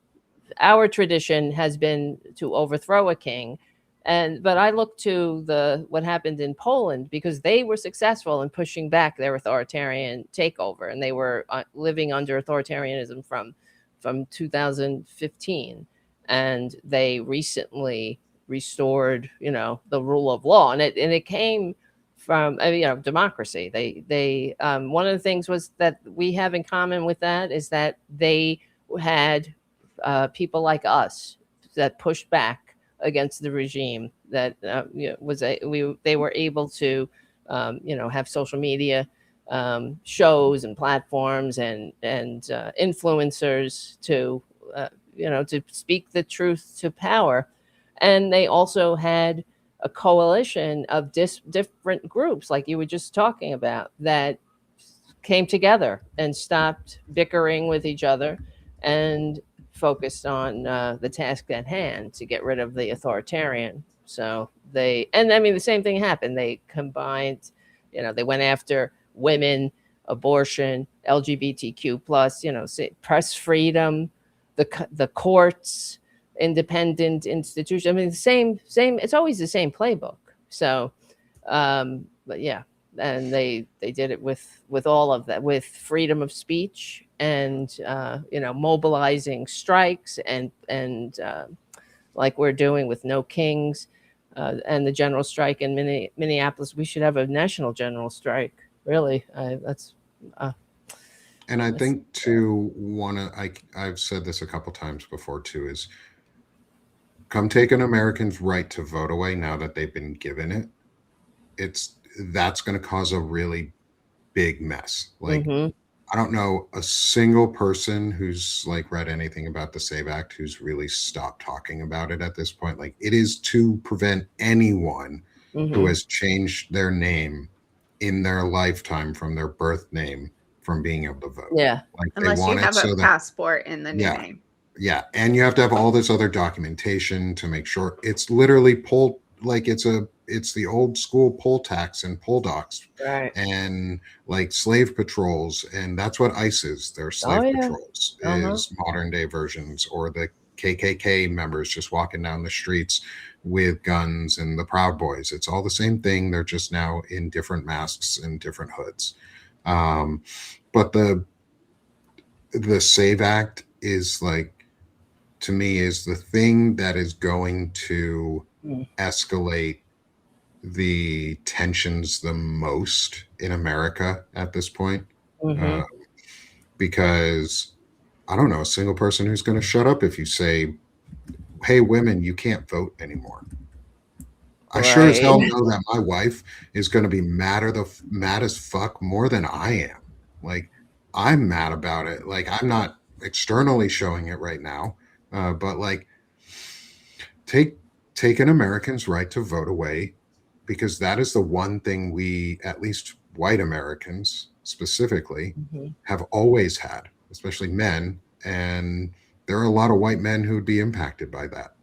Our tradition has been to overthrow a king, but I look to what happened in Poland, because they were successful in pushing back their authoritarian takeover, and they were living under authoritarianism from 2015, and they recently restored the rule of law, and it came from democracy. They one of the things was that we have in common with that is that they had people like us that pushed back against the regime, that they were able to have social media shows and platforms and influencers to speak the truth to power. And they also had a coalition of different groups, like you were just talking about, that came together and stopped bickering with each other and focused on the task at hand to get rid of the authoritarian. So the same thing happened. They combined, they went after women, abortion, LGBTQ plus, press freedom, the courts, independent institutions. I mean, the same. It's always the same playbook. So, but yeah, and they did it with all of that, with freedom of speech and mobilizing strikes and like we're doing with No Kings and the general strike in Minneapolis. We should have a national general strike. Really, that's. and I think too, I've said this a couple times before too, is come take an American's right to vote away now that they've been given it. That's going to cause a really big mess. Like, Mhm. I don't know a single person who's like read anything about the SAVE Act who's really stopped talking about it at this point. Like, it is to prevent anyone who Mhm. has changed their name in their lifetime from their birth name from being able to vote. Yeah. Like, they Unless you want it have a so that, passport in the new yeah, name. yeah, and you have to have all this other documentation to make sure it's literally poll, like it's the old school poll tax and poll docs Right. and like slave patrols, and that's what ICE is. Their slave yeah. patrols is modern day versions, or the KKK members just walking down the streets with guns, and the Proud Boys. It's all the same thing. They're just now in different masks and different hoods. But the SAVE Act is like, to me, is the thing that is going to escalate the tensions the most in America at this point. Mhm. Because I don't know a single person who's going to shut up if you say, hey, women, you can't vote anymore. I sure as hell know that my wife is going to be mad as fuck more than I am. Like, I'm mad about it. Like, I'm not externally showing it right now, but like, take an American's right to vote away, because that is the one thing we, at least white Americans specifically, Mhm. have always had, especially men. And there are a lot of white men who'd be impacted by that.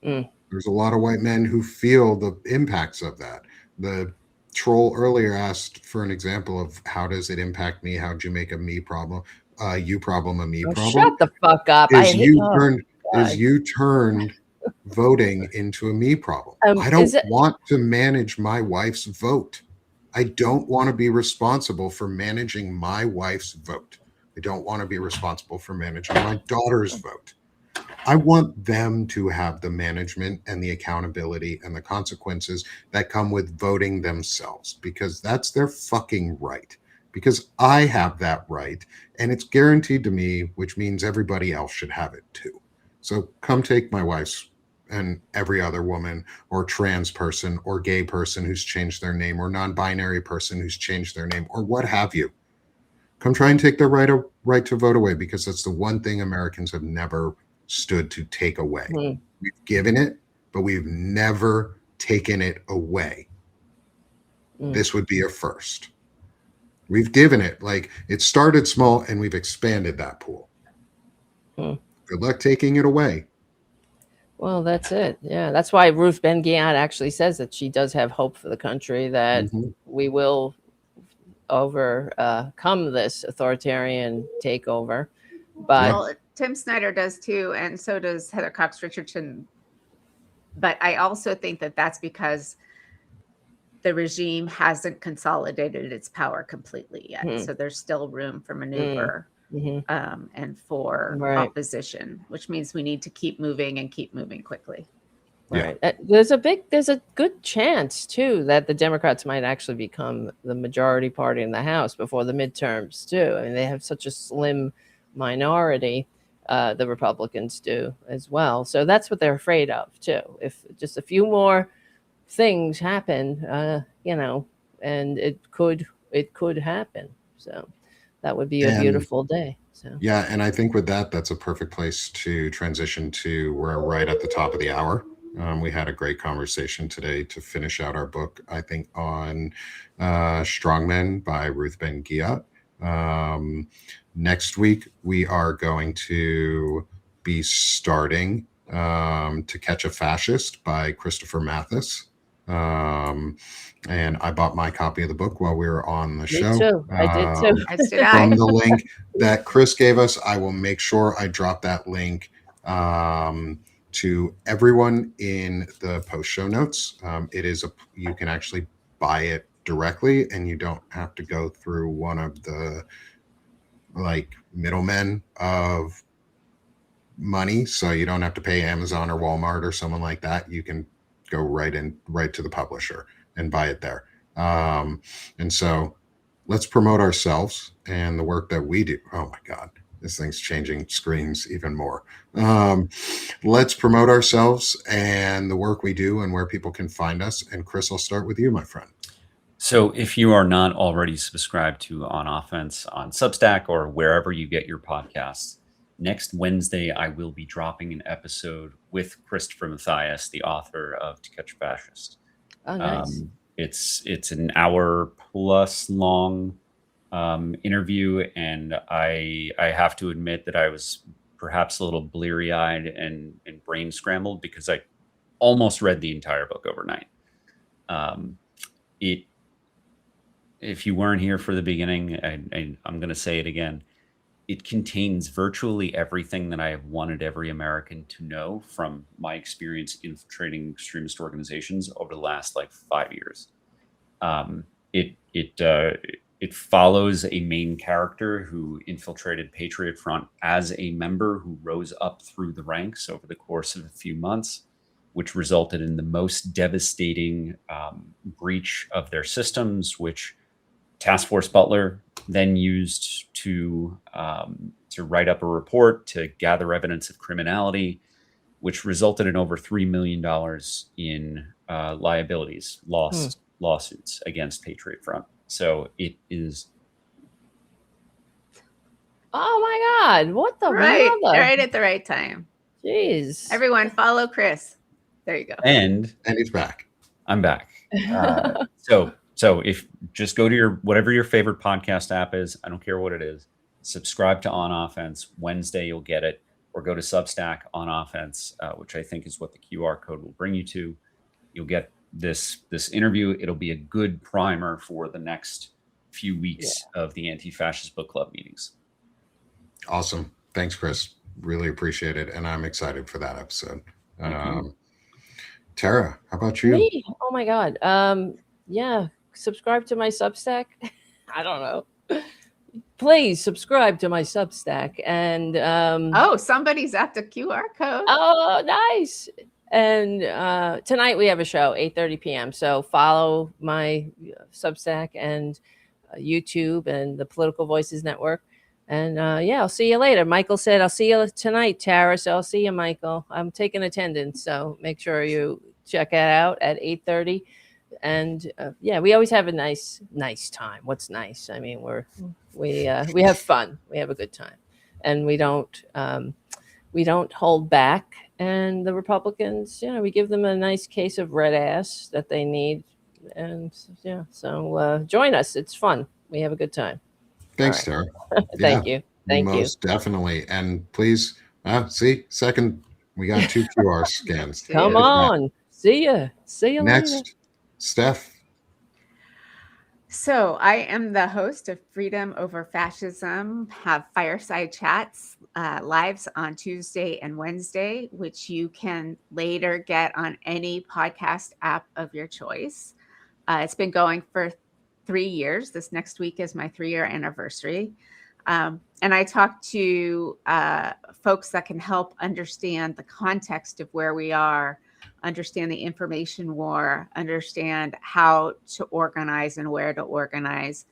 There's a lot of white men who feel the impacts of that. The troll earlier asked for an example of how does it impact me? How'd you make a me problem? You problem a me problem? Shut the fuck up! Is you turned voting into a me problem. I don't want to manage my wife's vote. I don't want to be responsible for managing my wife's vote. I don't want to be responsible for managing my daughter's vote. I want them to have the management and the accountability and the consequences that come with voting themselves, because that's their fucking right. Because I have that right, and it's guaranteed to me, which means everybody else should have it too. So come take my wife's and every other woman or trans person or gay person who's changed their name, or non-binary person who's changed their name, or what have you. Come try and take their right to vote away, because that's the one thing Americans have never stood to take away. We've given it, but we've never taken it away. Mm. This would be a first. We've given it, like, it started small and we've expanded that pool. Hmm. Good luck taking it away. Well, that's it. Yeah, that's why Ruth Ben-Ghiat actually says that she does have hope for the country, that we will overcome this authoritarian takeover. But Well, Tim Snyder does too, and so does Heather Cox Richardson. But I also think that that's because the regime hasn't consolidated its power completely yet. So there's still room for maneuver and for opposition, which means we need to keep moving and keep moving quickly. Right. There's a good chance too that the Democrats might actually become the majority party in the House before the midterms too. I mean, they have such a slim minority. The Republicans do as well. So that's what they're afraid of too. If just a few more things happen, and it could happen. So that would be a beautiful day. So yeah, and I think with that, that's a perfect place to transition to, we're right at the top of the hour. We had a great conversation today to finish out our book, I think, on Strongmen by Ruth Ben-Ghiat. Next week, we are going to be starting To Catch a Fascist by Christopher Mathis. And I bought my copy of the book while we were on the show. Me too. I did too. As did I. From the link that Chris gave us, I will make sure I drop that link to everyone in the post show notes. You can actually buy it directly, and you don't have to go through one of the middlemen of money. So you don't have to pay Amazon or Walmart or someone like that. You can go right to the publisher and buy it there. And so let's promote ourselves and the work that we do. Oh my God, this thing's changing screens even more. Let's promote ourselves and the work we do and where people can find us. And Chris, I'll start with you, my friend. So if you are not already subscribed to On Offense on Substack or wherever you get your podcasts, next Wednesday, I will be dropping an episode with Christopher Matthias, the author of To Catch a Fascist. Oh, nice. It's an hour plus long interview, and I have to admit that I was perhaps a little bleary-eyed and brain scrambled because I almost read the entire book overnight. If you weren't here for the beginning, I'm going to say it again. It contains virtually everything that I have wanted every American to know from my experience infiltrating extremist organizations over the last 5 years. It follows a main character who infiltrated Patriot Front as a member who rose up through the ranks over the course of a few months, which resulted in the most devastating breach of their systems, which Task Force Butler then used to write up a report to gather evidence of criminality, which resulted in over $3 million in liabilities, lawsuits against Patriot Front. So it is. Oh my God! What the right mother? at the right time. Jeez! Everyone, follow Chris. There you go. And he's back. I'm back. So if just go to whatever your favorite podcast app is, I don't care what it is, subscribe to On Offense. Wednesday, you'll get it, or go to Substack On Offense, which I think is what the QR code will bring you to. You'll get this interview. It'll be a good primer for the next few weeks of the Anti-Fascist Book Club meetings. Awesome. Thanks, Chris. Really appreciate it. And I'm excited for that episode. Tara, how about you? Me? Oh my God. Yeah. Subscribe to my Substack. I don't know. Please subscribe to my Substack. And somebody's at the QR code. Oh, nice. And tonight we have a show, 8:30 p.m. So follow my Substack and YouTube and the Political Voices Network. And I'll see you later. Michael said, I'll see you tonight, Tara. So I'll see you, Michael. I'm taking attendance. So make sure you check it out at 8:30. And we always have a nice time. What's nice? I mean, we have fun. We have a good time, and we don't hold back. And the Republicans, we give them a nice case of red ass that they need. And yeah, so join us. It's fun. We have a good time. Thanks, All Tara. right. Thank you. Thank you. Most definitely. And please, second, we got 2 QR scans. Come Look at that. on. See ya. See you later. Next, Steph. So I am the host of Freedom Over Fascism, have fireside chats, lives on Tuesday and Wednesday, which you can later get on any podcast app of your choice. It's been going for 3 years. This next week is my 3-year anniversary. And I talk to folks that can help understand the context of where we are, understand the information war, understand how to organize and where to organize.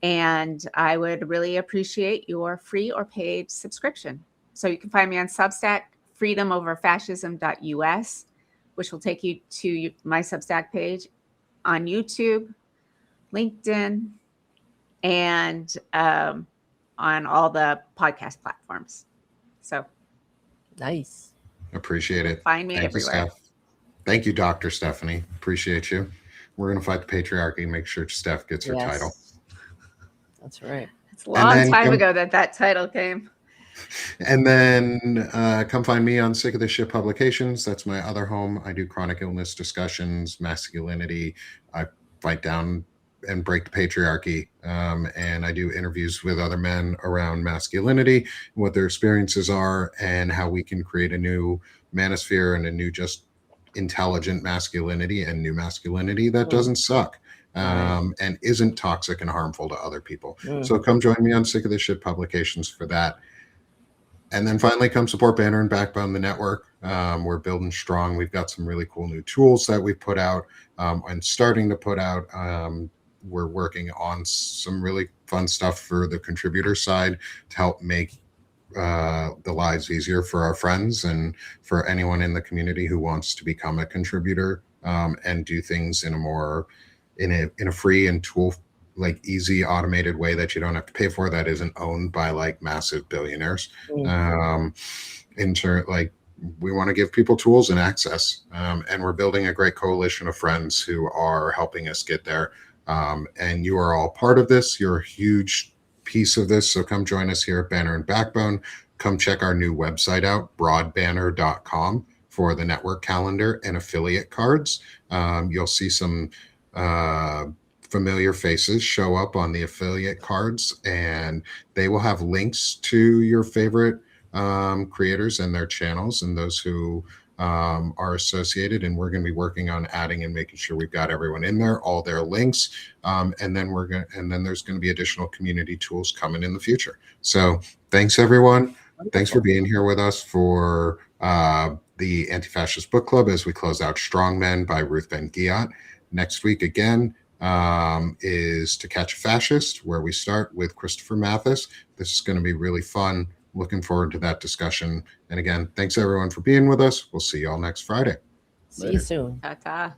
And I would really appreciate your free or paid subscription. So you can find me on Substack, freedomoverfascism.us, which will take you to my Substack page, on YouTube, LinkedIn, and on all the podcast platforms. So Nice. Appreciate it. Find me Thank you, everywhere. Steph. Thank you, Dr. Stephanie. Appreciate you. We're going to fight the patriarchy and make sure Steph gets her title. That's right. It's a long then time ago that title came. And then come find me on Sick of This Shit Publications. That's my other home. I do chronic illness discussions, masculinity. I fight down and break the patriarchy. And I do interviews with other men around masculinity, what their experiences are, and how we can create a new manosphere and a new just intelligent masculinity and new masculinity that doesn't suck. And isn't toxic and harmful to other people. So come join me on Sick of This Shit Publications for that. And then finally come support Banner and Backbone, the network. We're building strong. We've got some really cool new tools that we put out and starting to put out. We're working on some really fun stuff for the contributor side to help make the lives easier for our friends and for anyone in the community who wants to become a contributor and do things in a more in a free and tool like easy automated way that you don't have to pay for, that isn't owned by like massive billionaires. In turn, like we want to give people tools and access, and we're building a great coalition of friends who are helping us get there. And you are all part of this. You're a huge piece of this. So come join us here at Banner and Backbone. Come check our new website out, broadbanner.com, for the network calendar and affiliate cards. You'll see some familiar faces show up on the affiliate cards, and they will have links to your favorite creators and their channels and those who are associated. And we're going to be working on adding and making sure we've got everyone in there, all their links. And then there's going to be additional community tools coming in the future. So thanks everyone. Thanks for being here with us for the Anti-Fascist Book Club as we close out Strongmen by Ruth Ben-Ghiat. Next week again is To Catch a Fascist, where we start with Christopher Mathis. This is going to be really fun. Looking forward to that discussion. And again, thanks everyone for being with us. We'll see you all next Friday. See you soon. Ta-ta.